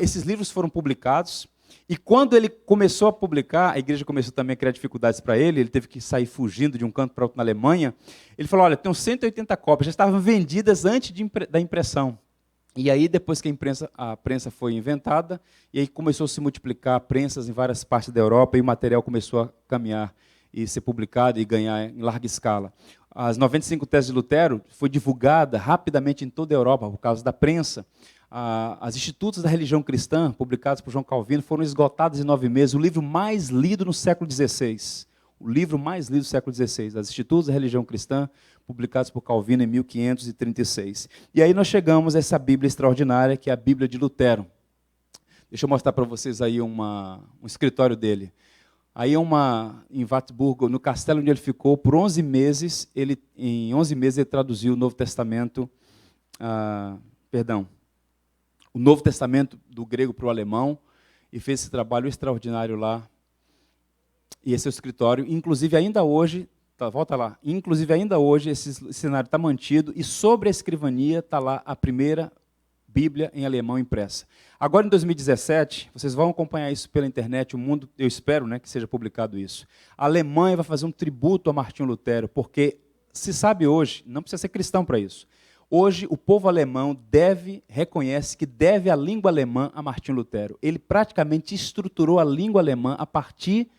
esses livros foram publicados, e quando ele começou a publicar, a igreja começou também a criar dificuldades para ele teve que sair fugindo de um canto para outro na Alemanha. Ele falou, olha, tem 180 cópias, já estavam vendidas antes da impressão. E aí, depois que a prensa foi inventada, e aí começou a se multiplicar prensas em várias partes da Europa, e o material começou a caminhar e ser publicado e ganhar em larga escala. As 95 teses de Lutero foi divulgada rapidamente em toda a Europa por causa da prensa. As Institutos da Religião Cristã, publicados por João Calvino, foram esgotados em 9 meses. O livro mais lido no século XVI. O livro mais lido do século XVI, as Institutos da Religião Cristã, publicados por Calvino em 1536. E aí nós chegamos a essa Bíblia extraordinária, que é a Bíblia de Lutero. Deixa eu mostrar para vocês aí um escritório dele. Aí em Wartburg, no castelo onde ele ficou, por 11 meses, em 11 meses ele traduziu o Novo Testamento, o Novo Testamento do grego para o alemão, e fez esse trabalho extraordinário lá. E esse é o escritório, inclusive ainda hoje, volta lá, inclusive ainda hoje esse cenário está mantido, e sobre a escrivania está lá a primeira Bíblia em alemão impressa. Agora, em 2017, vocês vão acompanhar isso pela internet, o mundo, eu espero, que seja publicado isso. A Alemanha vai fazer um tributo a Martinho Lutero, porque se sabe hoje, não precisa ser cristão para isso, hoje o povo alemão reconhece que deve a língua alemã a Martinho Lutero. Ele praticamente estruturou a língua alemã a partir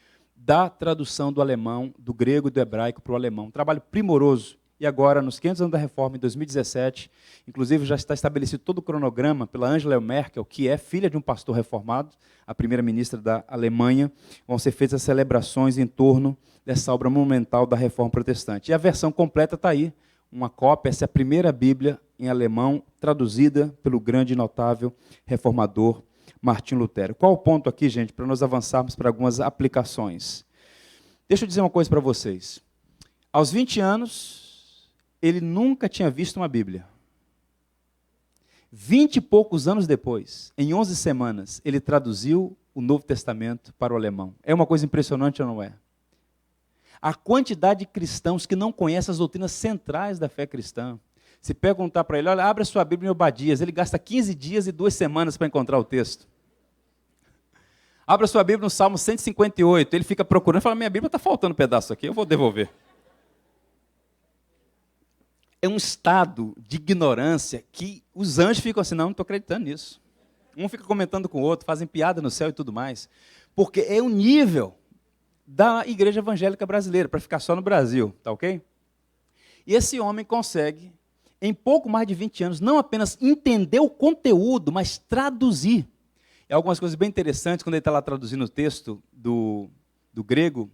da tradução do alemão, do grego e do hebraico para o alemão. Um trabalho primoroso. E agora, nos 500 anos da Reforma, em 2017, inclusive já está estabelecido todo o cronograma pela Angela Merkel, que é filha de um pastor reformado, a primeira-ministra da Alemanha. Vão ser feitas as celebrações em torno dessa obra monumental da Reforma Protestante. E a versão completa está aí, uma cópia. Essa é a primeira Bíblia em alemão, traduzida pelo grande e notável reformador Martinho Lutero. Qual o ponto aqui, gente, para nós avançarmos para algumas aplicações? Deixa eu dizer uma coisa para vocês. Aos 20 anos, ele nunca tinha visto uma Bíblia. 20 e poucos anos depois, em 11 semanas, ele traduziu o Novo Testamento para o alemão. É uma coisa impressionante ou não é? A quantidade de cristãos que não conhecem as doutrinas centrais da fé cristã. Se perguntar para ele, olha, abre a sua Bíblia em Obadias, ele gasta 15 dias e 2 semanas para encontrar o texto. Abra sua Bíblia no Salmo 158, ele fica procurando e fala, minha Bíblia está faltando um pedaço aqui, eu vou devolver. é um estado de ignorância que os anjos ficam assim, não estou acreditando nisso. Um fica comentando com o outro, fazem piada no céu e tudo mais. Porque é o nível da igreja evangélica brasileira, para ficar só no Brasil, tá ok? E esse homem consegue, em pouco mais de 20 anos, não apenas entender o conteúdo, mas traduzir. E algumas coisas bem interessantes, quando ele está lá traduzindo o texto do grego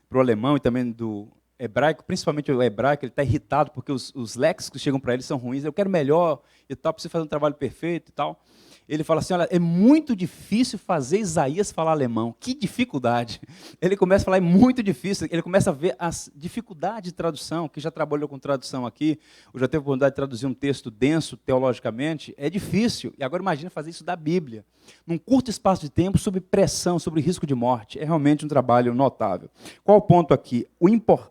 para o alemão e também do hebraico, principalmente o hebraico, ele está irritado porque os léxicos que chegam para ele são ruins. Eu quero melhor e tal, preciso fazer um trabalho perfeito e tal. Ele fala assim, olha, é muito difícil fazer Isaías falar alemão. Que dificuldade. Ele começa a falar, é muito difícil. Ele começa a ver as dificuldades de tradução, que já trabalhou com tradução aqui, ou já teve a oportunidade de traduzir um texto denso teologicamente. É difícil. E agora imagina fazer isso da Bíblia. Num curto espaço de tempo, sob pressão, sob risco de morte. É realmente um trabalho notável. Qual o ponto aqui?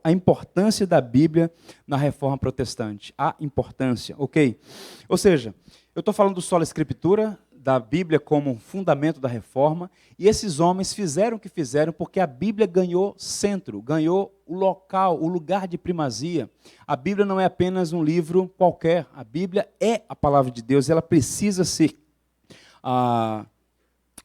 A importância da Bíblia na reforma protestante. A importância, ok? Ou seja, eu estou falando do sola escritura, da Bíblia como fundamento da reforma, e esses homens fizeram o que fizeram porque a Bíblia ganhou centro, ganhou o local, o lugar de primazia. A Bíblia não é apenas um livro qualquer, a Bíblia é a palavra de Deus, ela precisa ser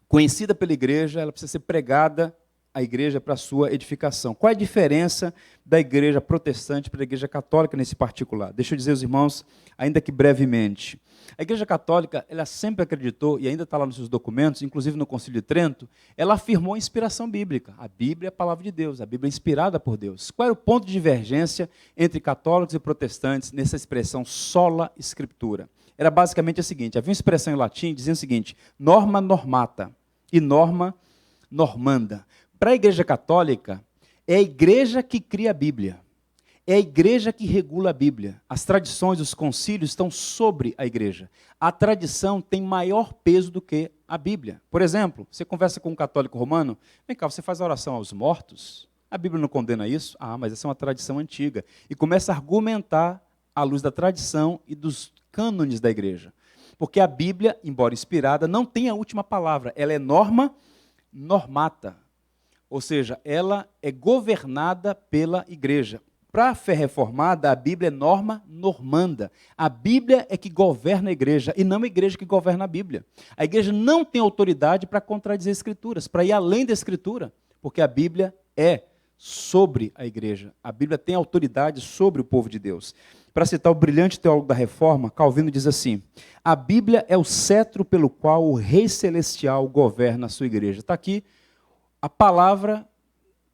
conhecida pela igreja, ela precisa ser pregada à igreja para a sua edificação. Qual é a diferença da igreja protestante para a igreja católica nesse particular? Deixa eu dizer aos irmãos, ainda que brevemente. A igreja católica, ela sempre acreditou, e ainda está lá nos seus documentos, inclusive no Concílio de Trento, ela afirmou a inspiração bíblica. A Bíblia é a palavra de Deus, a Bíblia é inspirada por Deus. Qual era o ponto de divergência entre católicos e protestantes nessa expressão sola escritura? Era basicamente a seguinte, havia uma expressão em latim dizendo o seguinte, norma normata e norma normanda. Para a igreja católica, é a igreja que cria a Bíblia. É a igreja que regula a Bíblia. As tradições, os concílios estão sobre a igreja. A tradição tem maior peso do que a Bíblia. Por exemplo, você conversa com um católico romano, vem cá, você faz a oração aos mortos? A Bíblia não condena isso? Ah, mas essa é uma tradição antiga. E começa a argumentar à luz da tradição e dos cânones da igreja. Porque a Bíblia, embora inspirada, não tem a última palavra. Ela é norma normata. Ou seja, ela é governada pela igreja. Para a fé reformada, a Bíblia é norma normanda. A Bíblia é que governa a igreja, e não a igreja que governa a Bíblia. A igreja não tem autoridade para contradizer as Escrituras, para ir além da Escritura, porque a Bíblia é sobre a igreja. A Bíblia tem autoridade sobre o povo de Deus. Para citar o brilhante teólogo da Reforma, Calvino diz assim, a Bíblia é o cetro pelo qual o Rei Celestial governa a sua igreja. Está aqui a palavra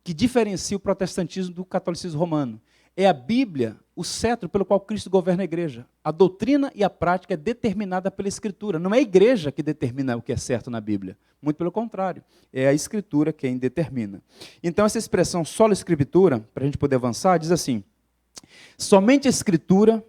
que diferencia o protestantismo do catolicismo romano. É a Bíblia, o cetro pelo qual Cristo governa a igreja. A doutrina e a prática é determinada pela Escritura. Não é a igreja que determina o que é certo na Bíblia. Muito pelo contrário. É a Escritura quem determina. Então, essa expressão sola Escritura, para a gente poder avançar, diz assim, somente a Escritura,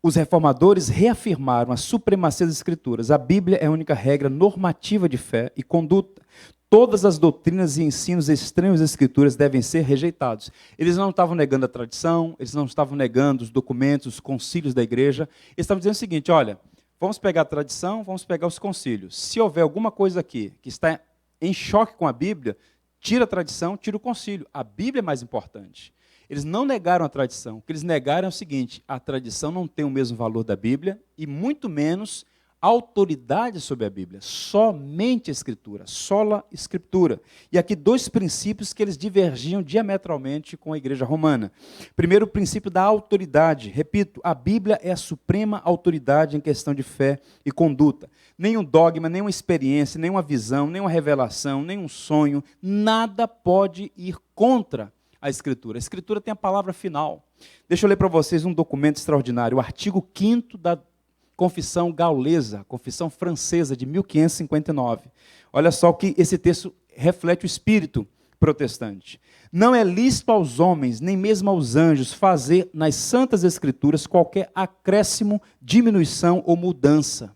os reformadores reafirmaram a supremacia das Escrituras. A Bíblia é a única regra normativa de fé e conduta. Todas as doutrinas e ensinos estranhos às Escrituras devem ser rejeitados. Eles não estavam negando a tradição, eles não estavam negando os documentos, os concílios da igreja. Eles estavam dizendo o seguinte, olha, vamos pegar a tradição, vamos pegar os concílios. Se houver alguma coisa aqui que está em choque com a Bíblia, tira a tradição, tira o concílio. A Bíblia é mais importante. Eles não negaram a tradição. O que eles negaram é o seguinte, a tradição não tem o mesmo valor da Bíblia e muito menos autoridade sobre a Bíblia, somente a Escritura, sola Escritura. E aqui dois princípios que eles divergiam diametralmente com a igreja romana. Primeiro, o princípio da autoridade. Repito, a Bíblia é a suprema autoridade em questão de fé e conduta. Nenhum dogma, nenhuma experiência, nenhuma visão, nenhuma revelação, nenhum sonho, nada pode ir contra a Escritura. A Escritura tem a palavra final. Deixa eu ler para vocês um documento extraordinário, o artigo 5º da Confissão Gaulesa, Confissão Francesa de 1559. Olha só o que esse texto reflete o espírito protestante. Não é lícito aos homens, nem mesmo aos anjos, fazer nas Santas Escrituras qualquer acréscimo, diminuição ou mudança.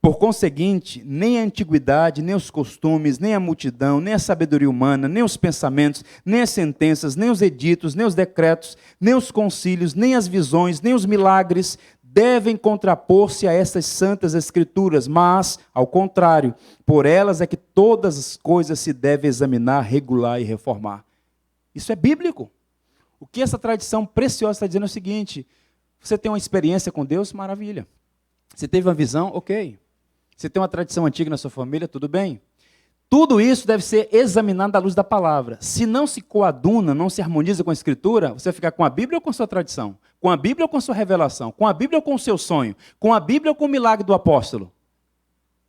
Por conseguinte, nem a antiguidade, nem os costumes, nem a multidão, nem a sabedoria humana, nem os pensamentos, nem as sentenças, nem os editos, nem os decretos, nem os concílios, nem as visões, nem os milagres, devem contrapor-se a essas santas escrituras, mas, ao contrário, por elas é que todas as coisas se devem examinar, regular e reformar. Isso é bíblico. O que essa tradição preciosa está dizendo é o seguinte, Você tem uma experiência com Deus? Maravilha. Você teve uma visão? Ok. Você tem uma tradição antiga na sua família? Tudo bem. Tudo isso deve ser examinado à luz da palavra. Se não se coaduna, não se harmoniza com a Escritura, você vai ficar com a Bíblia ou com a sua tradição? Com a Bíblia ou com a sua revelação? Com a Bíblia ou com o seu sonho? Com a Bíblia ou com o milagre do apóstolo?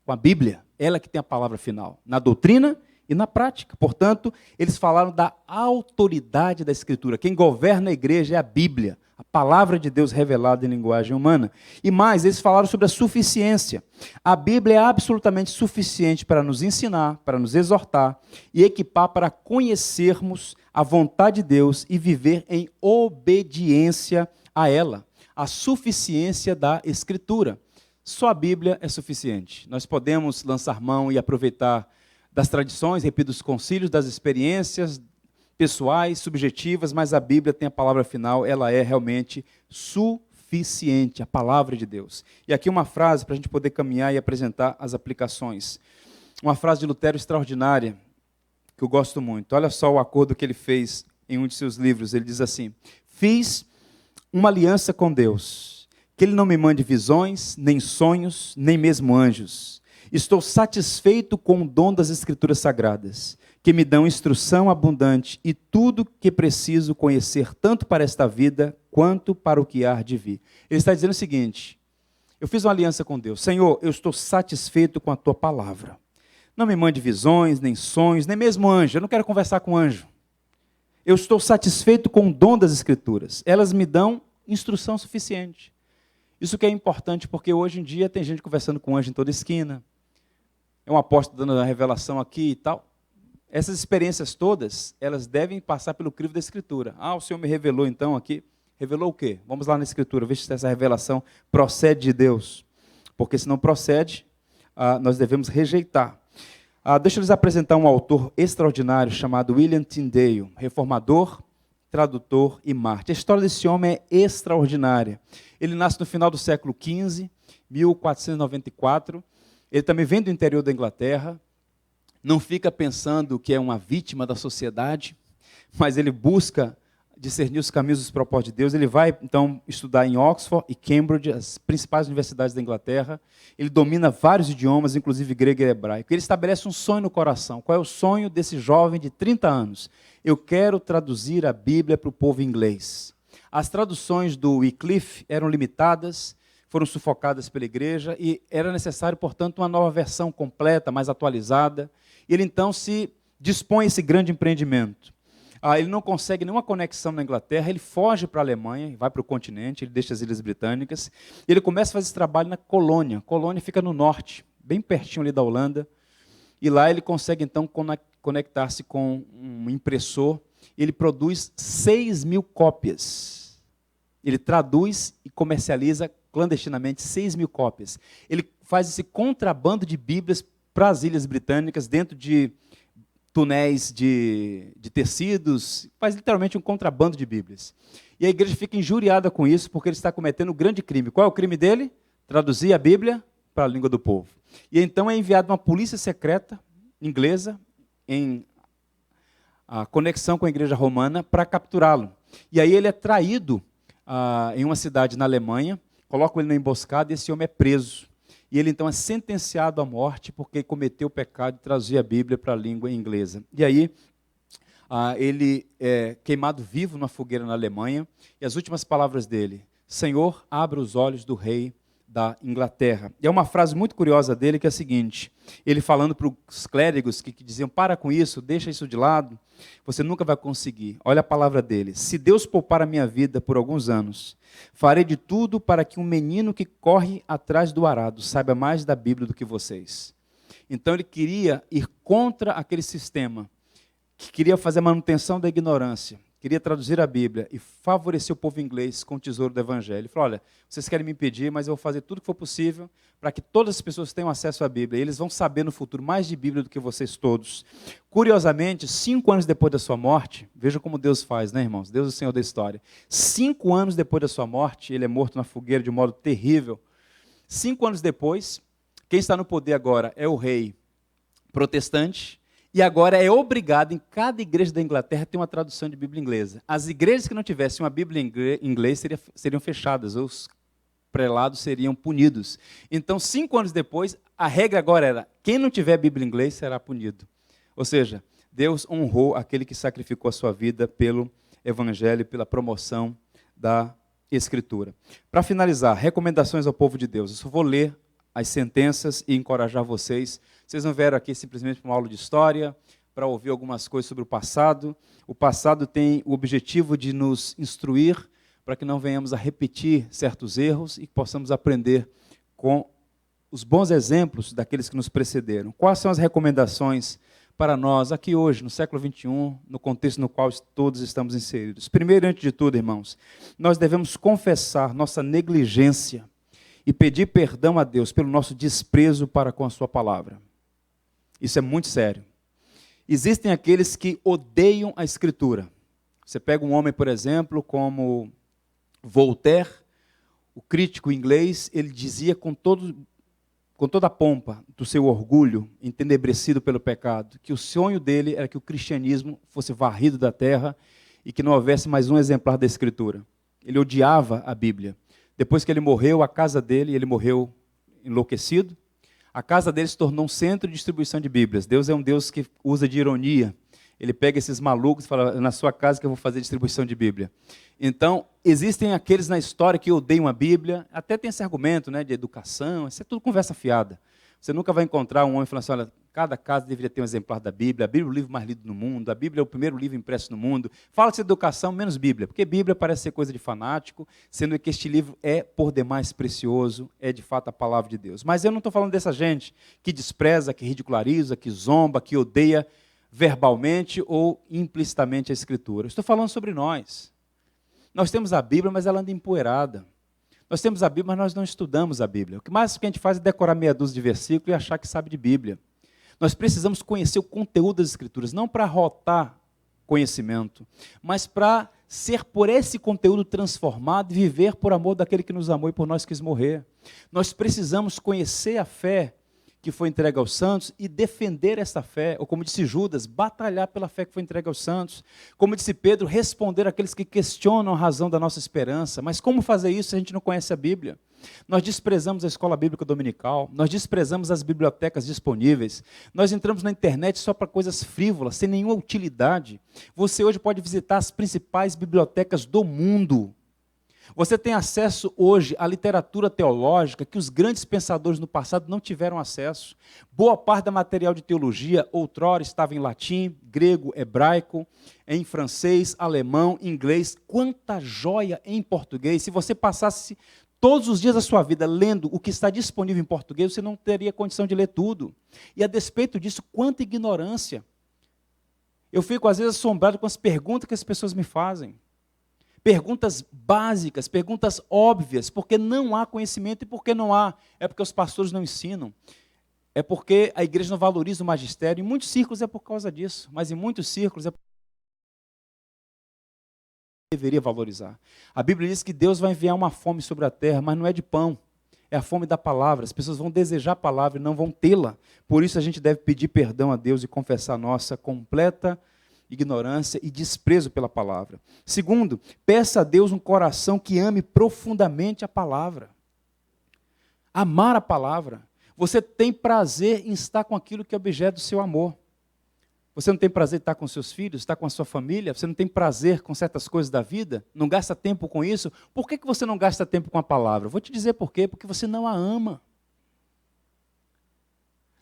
Com a Bíblia. Ela que tem a palavra final. Na doutrina e na prática. Portanto, eles falaram da autoridade da Escritura. Quem governa a igreja é a Bíblia. A palavra de Deus revelada em linguagem humana. E mais, eles falaram sobre a suficiência. A Bíblia é absolutamente suficiente para nos ensinar, para nos exortar e equipar para conhecermos a vontade de Deus e viver em obediência a ela. A suficiência da Escritura. Só a Bíblia é suficiente. Nós podemos lançar mão e aproveitar das tradições, repito, dos concílios, das experiências pessoais, subjetivas, mas a Bíblia tem a palavra final, ela é realmente suficiente, a palavra de Deus. E aqui uma frase para a gente poder caminhar e apresentar as aplicações. Uma frase de Lutero extraordinária, que eu gosto muito. Olha só o acordo que ele fez em um de seus livros. Ele diz assim: fiz uma aliança com Deus, que Ele não me mande visões, nem sonhos, nem mesmo anjos. Estou satisfeito com o dom das Escrituras Sagradas, que me dão instrução abundante e tudo que preciso conhecer, tanto para esta vida, quanto para o que há de vir. Ele está dizendo o seguinte: eu fiz uma aliança com Deus. Senhor, eu estou satisfeito com a Tua palavra. Não me mande visões, nem sonhos, nem mesmo anjo. Eu não quero conversar com anjo. Eu estou satisfeito com o dom das Escrituras. Elas me dão instrução suficiente. Isso que é importante, porque hoje em dia tem gente conversando com anjo em toda esquina. É um apóstolo dando a revelação aqui e tal. Essas experiências todas, elas devem passar pelo crivo da Escritura. Ah, o Senhor me revelou então aqui. Revelou o quê? Vamos lá na Escritura, ver se essa revelação procede de Deus. Porque se não procede, nós devemos rejeitar. Deixa eu lhes apresentar um autor extraordinário chamado William Tyndale, reformador, tradutor e mártir. A história desse homem é extraordinária. Ele nasce no final do século XV, 1494. Ele também vem do interior da Inglaterra, não fica pensando que é uma vítima da sociedade, mas ele busca discernir os caminhos dos propósitos de Deus. Ele vai, então, estudar em Oxford e Cambridge, as principais universidades da Inglaterra. Ele domina vários idiomas, inclusive grego e hebraico. Ele estabelece um sonho no coração. Qual é o sonho desse jovem de 30 anos? Eu quero traduzir a Bíblia para o povo inglês. As traduções do Wycliffe eram limitadas, foram sufocadas pela igreja e era necessário, portanto, uma nova versão completa, mais atualizada. E ele então se dispõe a esse grande empreendimento. Ele não consegue nenhuma conexão na Inglaterra, ele foge para a Alemanha, vai para o continente, ele deixa as Ilhas Britânicas, e ele começa a fazer esse trabalho na Colônia. A Colônia fica no norte, bem pertinho ali da Holanda, e lá ele consegue então conectar-se com um impressor, e ele produz 6.000 cópias. Ele traduz e comercializa clandestinamente 6.000 cópias. Ele faz esse contrabando de Bíblias para as Ilhas Britânicas, dentro de túneis de tecidos, faz literalmente um contrabando de Bíblias. E a igreja fica injuriada com isso, porque ele está cometendo um grande crime. Qual é o crime dele? Traduzir a Bíblia para a língua do povo. E então é enviada uma polícia secreta inglesa, em conexão com a igreja romana, para capturá-lo. E aí ele é traído em uma cidade na Alemanha, colocam ele na emboscada e esse homem é preso. E ele então é sentenciado à morte porque cometeu o pecado de traduzir a Bíblia para a língua inglesa. E aí ele é queimado vivo numa fogueira na Alemanha. E as últimas palavras dele: Senhor, abra os olhos do rei da Inglaterra. E é uma frase muito curiosa dele, que é a seguinte: ele falando para os clérigos que diziam, para com isso, deixa isso de lado, você nunca vai conseguir. Olha a palavra dele: se Deus poupar a minha vida por alguns anos, farei de tudo para que um menino que corre atrás do arado saiba mais da Bíblia do que vocês. Então ele queria ir contra aquele sistema, que queria fazer a manutenção da ignorância, queria traduzir a Bíblia e favorecer o povo inglês com o tesouro do Evangelho. Ele falou, olha, vocês querem me impedir, mas eu vou fazer tudo o que for possível para que todas as pessoas tenham acesso à Bíblia. E eles vão saber no futuro mais de Bíblia do que vocês todos. Curiosamente, 5 anos depois da sua morte, veja como Deus faz, né, irmãos? Deus é o Senhor da história. 5 anos depois da sua morte, ele é morto na fogueira de um modo terrível. 5 anos depois, quem está no poder agora é o rei protestante, E agora é obrigado, em cada igreja da Inglaterra, ter uma tradução de Bíblia inglesa. As igrejas que não tivessem uma Bíblia em inglês seriam fechadas, ou os prelados seriam punidos. Então, 5 anos depois, a regra agora era, quem não tiver Bíblia em inglês será punido. Ou seja, Deus honrou aquele que sacrificou a sua vida pelo Evangelho, pela promoção da Escritura. Para finalizar, recomendações ao povo de Deus. Eu só vou ler as sentenças e encorajar vocês. Vocês não vieram aqui simplesmente para uma aula de história, para ouvir algumas coisas sobre o passado. O passado tem o objetivo de nos instruir para que não venhamos a repetir certos erros e que possamos aprender com os bons exemplos daqueles que nos precederam. Quais são as recomendações para nós, aqui hoje, no século XXI, no contexto no qual todos estamos inseridos? Primeiro, antes de tudo, irmãos, nós devemos confessar nossa negligência e pedir perdão a Deus pelo nosso desprezo para com a sua palavra. Isso é muito sério. Existem aqueles que odeiam a Escritura. Você pega um homem, por exemplo, como Voltaire, o crítico inglês, ele dizia com toda a pompa do seu orgulho, entenebrecido pelo pecado, que o sonho dele era que o cristianismo fosse varrido da terra e que não houvesse mais um exemplar da Escritura. Ele odiava a Bíblia. Depois que ele morreu, a casa dele, ele morreu enlouquecido, a casa dele se tornou um centro de distribuição de Bíblias. Deus é um Deus que usa de ironia. Ele pega esses malucos e fala, na sua casa que eu vou fazer distribuição de Bíblia. Então, existem aqueles na história que odeiam a Bíblia, até tem esse argumento, né, de educação, isso é tudo conversa fiada. Você nunca vai encontrar um homem falando assim, olha, cada casa deveria ter um exemplar da Bíblia, a Bíblia é o livro mais lido no mundo, a Bíblia é o primeiro livro impresso no mundo. Fala-se de educação, menos Bíblia, porque Bíblia parece ser coisa de fanático, sendo que este livro é por demais precioso, é de fato a palavra de Deus. Mas eu não estou falando dessa gente que despreza, que ridiculariza, que zomba, que odeia verbalmente ou implicitamente a Escritura. Estou falando sobre nós. Nós temos a Bíblia, mas ela anda empoeirada. Nós temos a Bíblia, mas nós não estudamos a Bíblia. O que mais que a gente faz é decorar meia dúzia de versículos e achar que sabe de Bíblia. Nós precisamos conhecer o conteúdo das Escrituras, não para rotar conhecimento, mas para ser por esse conteúdo transformado e viver por amor daquele que nos amou e por nós quis morrer. Nós precisamos conhecer a fé que foi entregue aos santos e defender essa fé, ou como disse Judas, batalhar pela fé que foi entregue aos santos. Como disse Pedro, responder àqueles que questionam a razão da nossa esperança. Mas como fazer isso se a gente não conhece a Bíblia? Nós desprezamos a escola bíblica dominical, nós desprezamos as bibliotecas disponíveis, nós entramos na internet só para coisas frívolas, sem nenhuma utilidade. Você hoje pode visitar as principais bibliotecas do mundo. Você tem acesso hoje à literatura teológica que os grandes pensadores no passado não tiveram acesso. Boa parte do material de teologia outrora estava em latim, grego, hebraico, em francês, alemão, inglês. Quanta joia em português! Se você passasse todos os dias da sua vida lendo o que está disponível em português, você não teria condição de ler tudo. E a despeito disso, quanta ignorância! Eu fico às vezes assombrado com as perguntas que as pessoas me fazem. Perguntas básicas, perguntas óbvias, porque não há conhecimento. E por que não há? É porque os pastores não ensinam. É porque a igreja não valoriza o magistério. Em muitos círculos é por causa disso, mas em muitos círculos é porque deveria valorizar. A Bíblia diz que Deus vai enviar uma fome sobre a terra, mas não é de pão, é a fome da palavra. As pessoas vão desejar a palavra e não vão tê-la. Por isso a gente deve pedir perdão a Deus e confessar nossa completa ignorância e desprezo pela palavra. Segundo, peça a Deus um coração que ame profundamente a palavra. Amar a palavra. Você tem prazer em estar com aquilo que é objeto do seu amor. Você não tem prazer em estar com seus filhos, estar com a sua família? Você não tem prazer com certas coisas da vida? Não gasta tempo com isso? Por que você não gasta tempo com a palavra? Vou te dizer por quê. Porque você não a ama.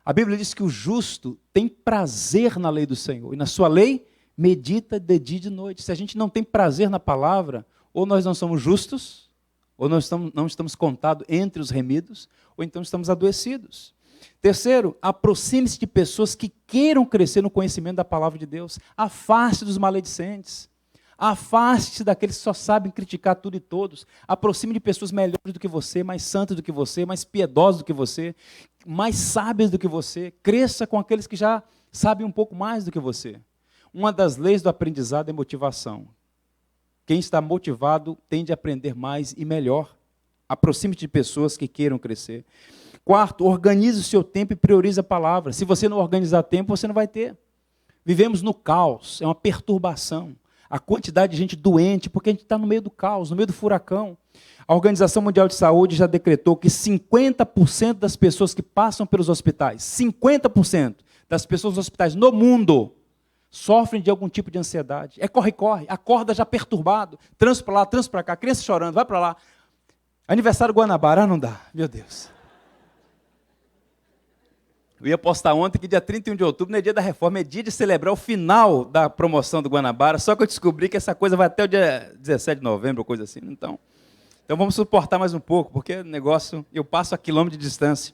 A Bíblia diz que o justo tem prazer na lei do Senhor. E na sua lei medita de dia e de noite. Se a gente não tem prazer na palavra, ou nós não somos justos, ou nós não estamos contados entre os remidos, ou então estamos adoecidos. Terceiro, aproxime-se de pessoas que queiram crescer no conhecimento da palavra de Deus. Afaste dos maledicentes. Afaste-se daqueles que só sabem criticar tudo e todos. Aproxime de pessoas melhores do que você, mais santas do que você, mais piedosas do que você, mais sábias do que você. Cresça com aqueles que já sabem um pouco mais do que você. Uma das leis do aprendizado é motivação. Quem está motivado tende a aprender mais e melhor. Aproxime-se de pessoas que queiram crescer. Quarto, organize o seu tempo e priorize a palavra. Se você não organizar tempo, você não vai ter. Vivemos no caos, é uma perturbação. A quantidade de gente doente, porque a gente está no meio do caos, no meio do furacão. A Organização Mundial de Saúde já decretou que 50% das pessoas que passam pelos hospitais, 50% das pessoas nos hospitais no mundo, sofrem de algum tipo de ansiedade. É corre-corre, acorda já perturbado, trans para lá, trans para cá, criança chorando, vai para lá. Aniversário Guanabara, não dá, meu Deus. Eu ia postar ontem que dia 31 de outubro não é dia da reforma, é dia de celebrar o final da promoção do Guanabara, só que eu descobri que essa coisa vai até o dia 17 de novembro, ou coisa assim. Então vamos suportar mais um pouco, porque o negócio, eu passo a quilômetro de distância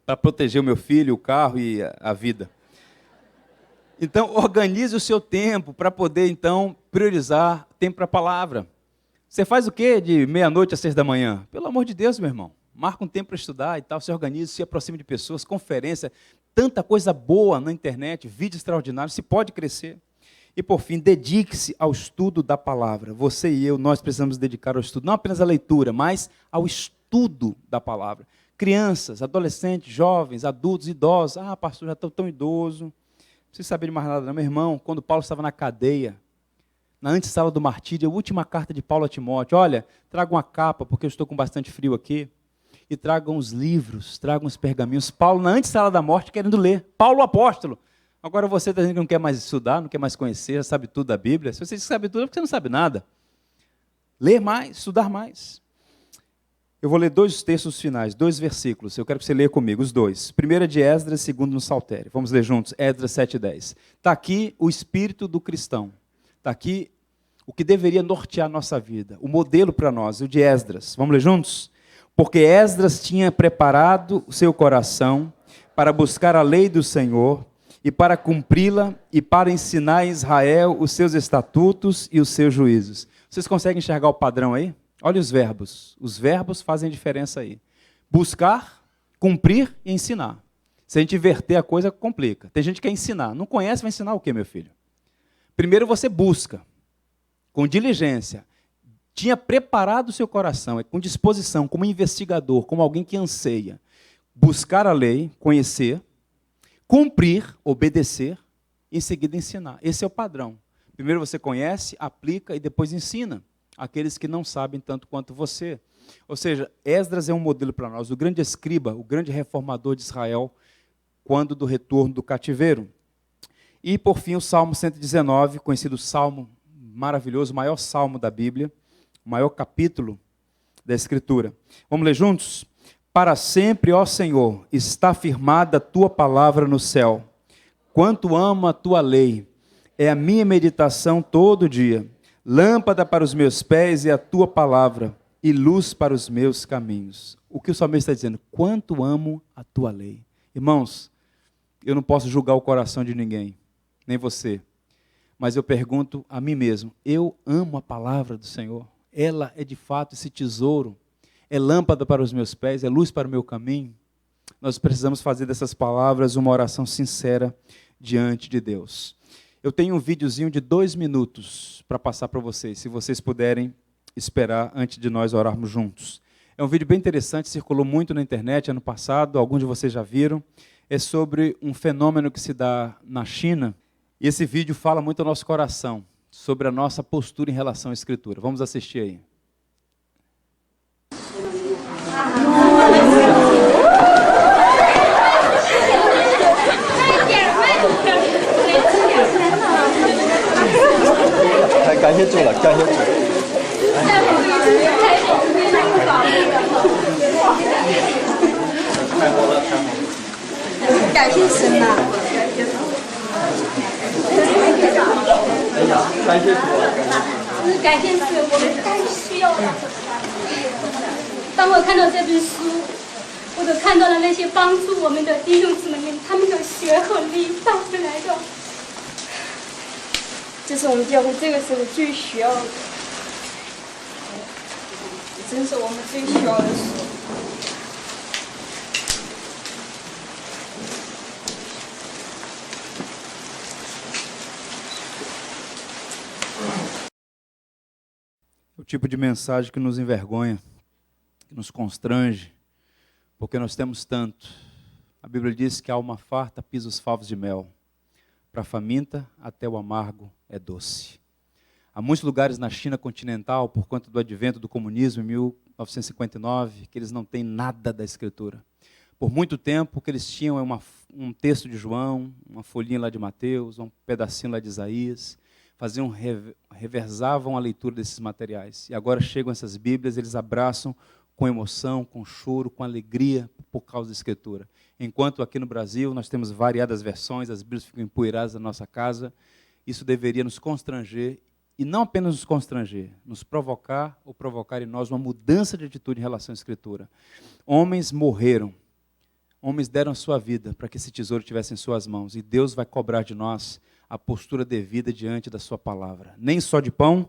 para proteger o meu filho, o carro e a vida. Então, organize o seu tempo para poder, então, priorizar tempo para a palavra. Você faz o quê de meia-noite às 6 da manhã? Pelo amor de Deus, meu irmão. Marca um tempo para estudar e tal, se organize, se aproxime de pessoas, conferência, tanta coisa boa na internet, vídeos extraordinários, se pode crescer. E, por fim, dedique-se ao estudo da palavra. Você e eu, nós precisamos dedicar ao estudo, não apenas à leitura, mas ao estudo da palavra. Crianças, adolescentes, jovens, adultos, idosos. Ah, pastor, já estou tão idoso. Não preciso saber de mais nada, não. Meu irmão, quando Paulo estava na cadeia, na antessala do martírio, a última carta de Paulo a Timóteo, olha, traga uma capa, porque eu estou com bastante frio aqui, e tragam os livros, tragam os pergaminhos. Paulo, na antessala da morte, querendo ler. Paulo, o apóstolo. Agora você está dizendo que não quer mais estudar, não quer mais conhecer, já sabe tudo da Bíblia. Se você sabe tudo, é porque você não sabe nada. Ler mais, estudar mais. Eu vou ler 2 textos finais, 2 versículos. Eu quero que você leia comigo, os 2. Primeiro é de Esdras, segundo no Saltério. Vamos ler juntos, Esdras 7:10. Está aqui o espírito do cristão. Está aqui o que deveria nortear a nossa vida. O modelo para nós, o de Esdras. Vamos ler juntos? Porque Esdras tinha preparado o seu coração para buscar a lei do Senhor e para cumpri-la e para ensinar a Israel os seus estatutos e os seus juízos. Vocês conseguem enxergar o padrão aí? Olha os verbos. Os verbos fazem diferença aí. Buscar, cumprir e ensinar. Se a gente inverter a coisa, complica. Tem gente que quer ensinar. Não conhece, vai ensinar o quê, meu filho? Primeiro você busca, com diligência. Tinha preparado o seu coração, com disposição, como investigador, como alguém que anseia. Buscar a lei, conhecer, cumprir, obedecer, e em seguida ensinar. Esse é o padrão. Primeiro você conhece, aplica e depois ensina aqueles que não sabem tanto quanto você. Ou seja, Esdras é um modelo para nós, o grande escriba, o grande reformador de Israel, quando do retorno do cativeiro. E, por fim, o Salmo 119, conhecido salmo maravilhoso, o maior salmo da Bíblia, o maior capítulo da Escritura. Vamos ler juntos? Para sempre, ó Senhor, está firmada a tua palavra no céu. Quanto amo a tua lei, é a minha meditação todo dia. Lâmpada para os meus pés e a tua palavra, e luz para os meus caminhos. O que o salmista está dizendo? Quanto amo a tua lei. Irmãos, eu não posso julgar o coração de ninguém, nem você. Mas eu pergunto a mim mesmo, eu amo a palavra do Senhor? Ela é de fato esse tesouro? É lâmpada para os meus pés? É luz para o meu caminho? Nós precisamos fazer dessas palavras uma oração sincera diante de Deus. Eu tenho um videozinho de 2 minutos para passar para vocês, se vocês puderem esperar antes de nós orarmos juntos. É um vídeo bem interessante, circulou muito na internet ano passado, alguns de vocês já viram. É sobre um fenômeno que se dá na China. E esse vídeo fala muito ao nosso coração, sobre a nossa postura em relação à Escritura. Vamos assistir aí.当我看到这本书，我就看到了那些帮助我们的弟兄姊妹们，他们的血和力带回来的。这是我们教会这个时候最需要的，真是我们最需要的书。O tipo de mensagem que nos envergonha, que nos constrange, porque nós temos tanto. A Bíblia diz que a alma farta pisa os favos de mel. para a faminta, até o amargo é doce. Há muitos lugares na China continental, por conta do advento do comunismo em 1959, que eles não têm nada da Escritura. Por muito tempo, o que eles tinham é um texto de João, uma folhinha lá de Mateus, um pedacinho lá de Isaías, reversavam a leitura desses materiais. E agora chegam essas Bíblias, eles abraçam com emoção, com choro, com alegria por causa da Escritura. Enquanto aqui no Brasil nós temos variadas versões, as Bíblias ficam empoeiradas na nossa casa, isso deveria nos constranger, e não apenas nos constranger, nos provocar ou provocar em nós uma mudança de atitude em relação à Escritura. Homens morreram, homens deram a sua vida para que esse tesouro estivesse em suas mãos, e Deus vai cobrar de nós a postura devida diante da sua palavra. Nem só de pão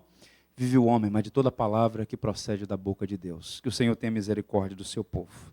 vive o homem, mas de toda a palavra que procede da boca de Deus. Que o Senhor tenha misericórdia do seu povo.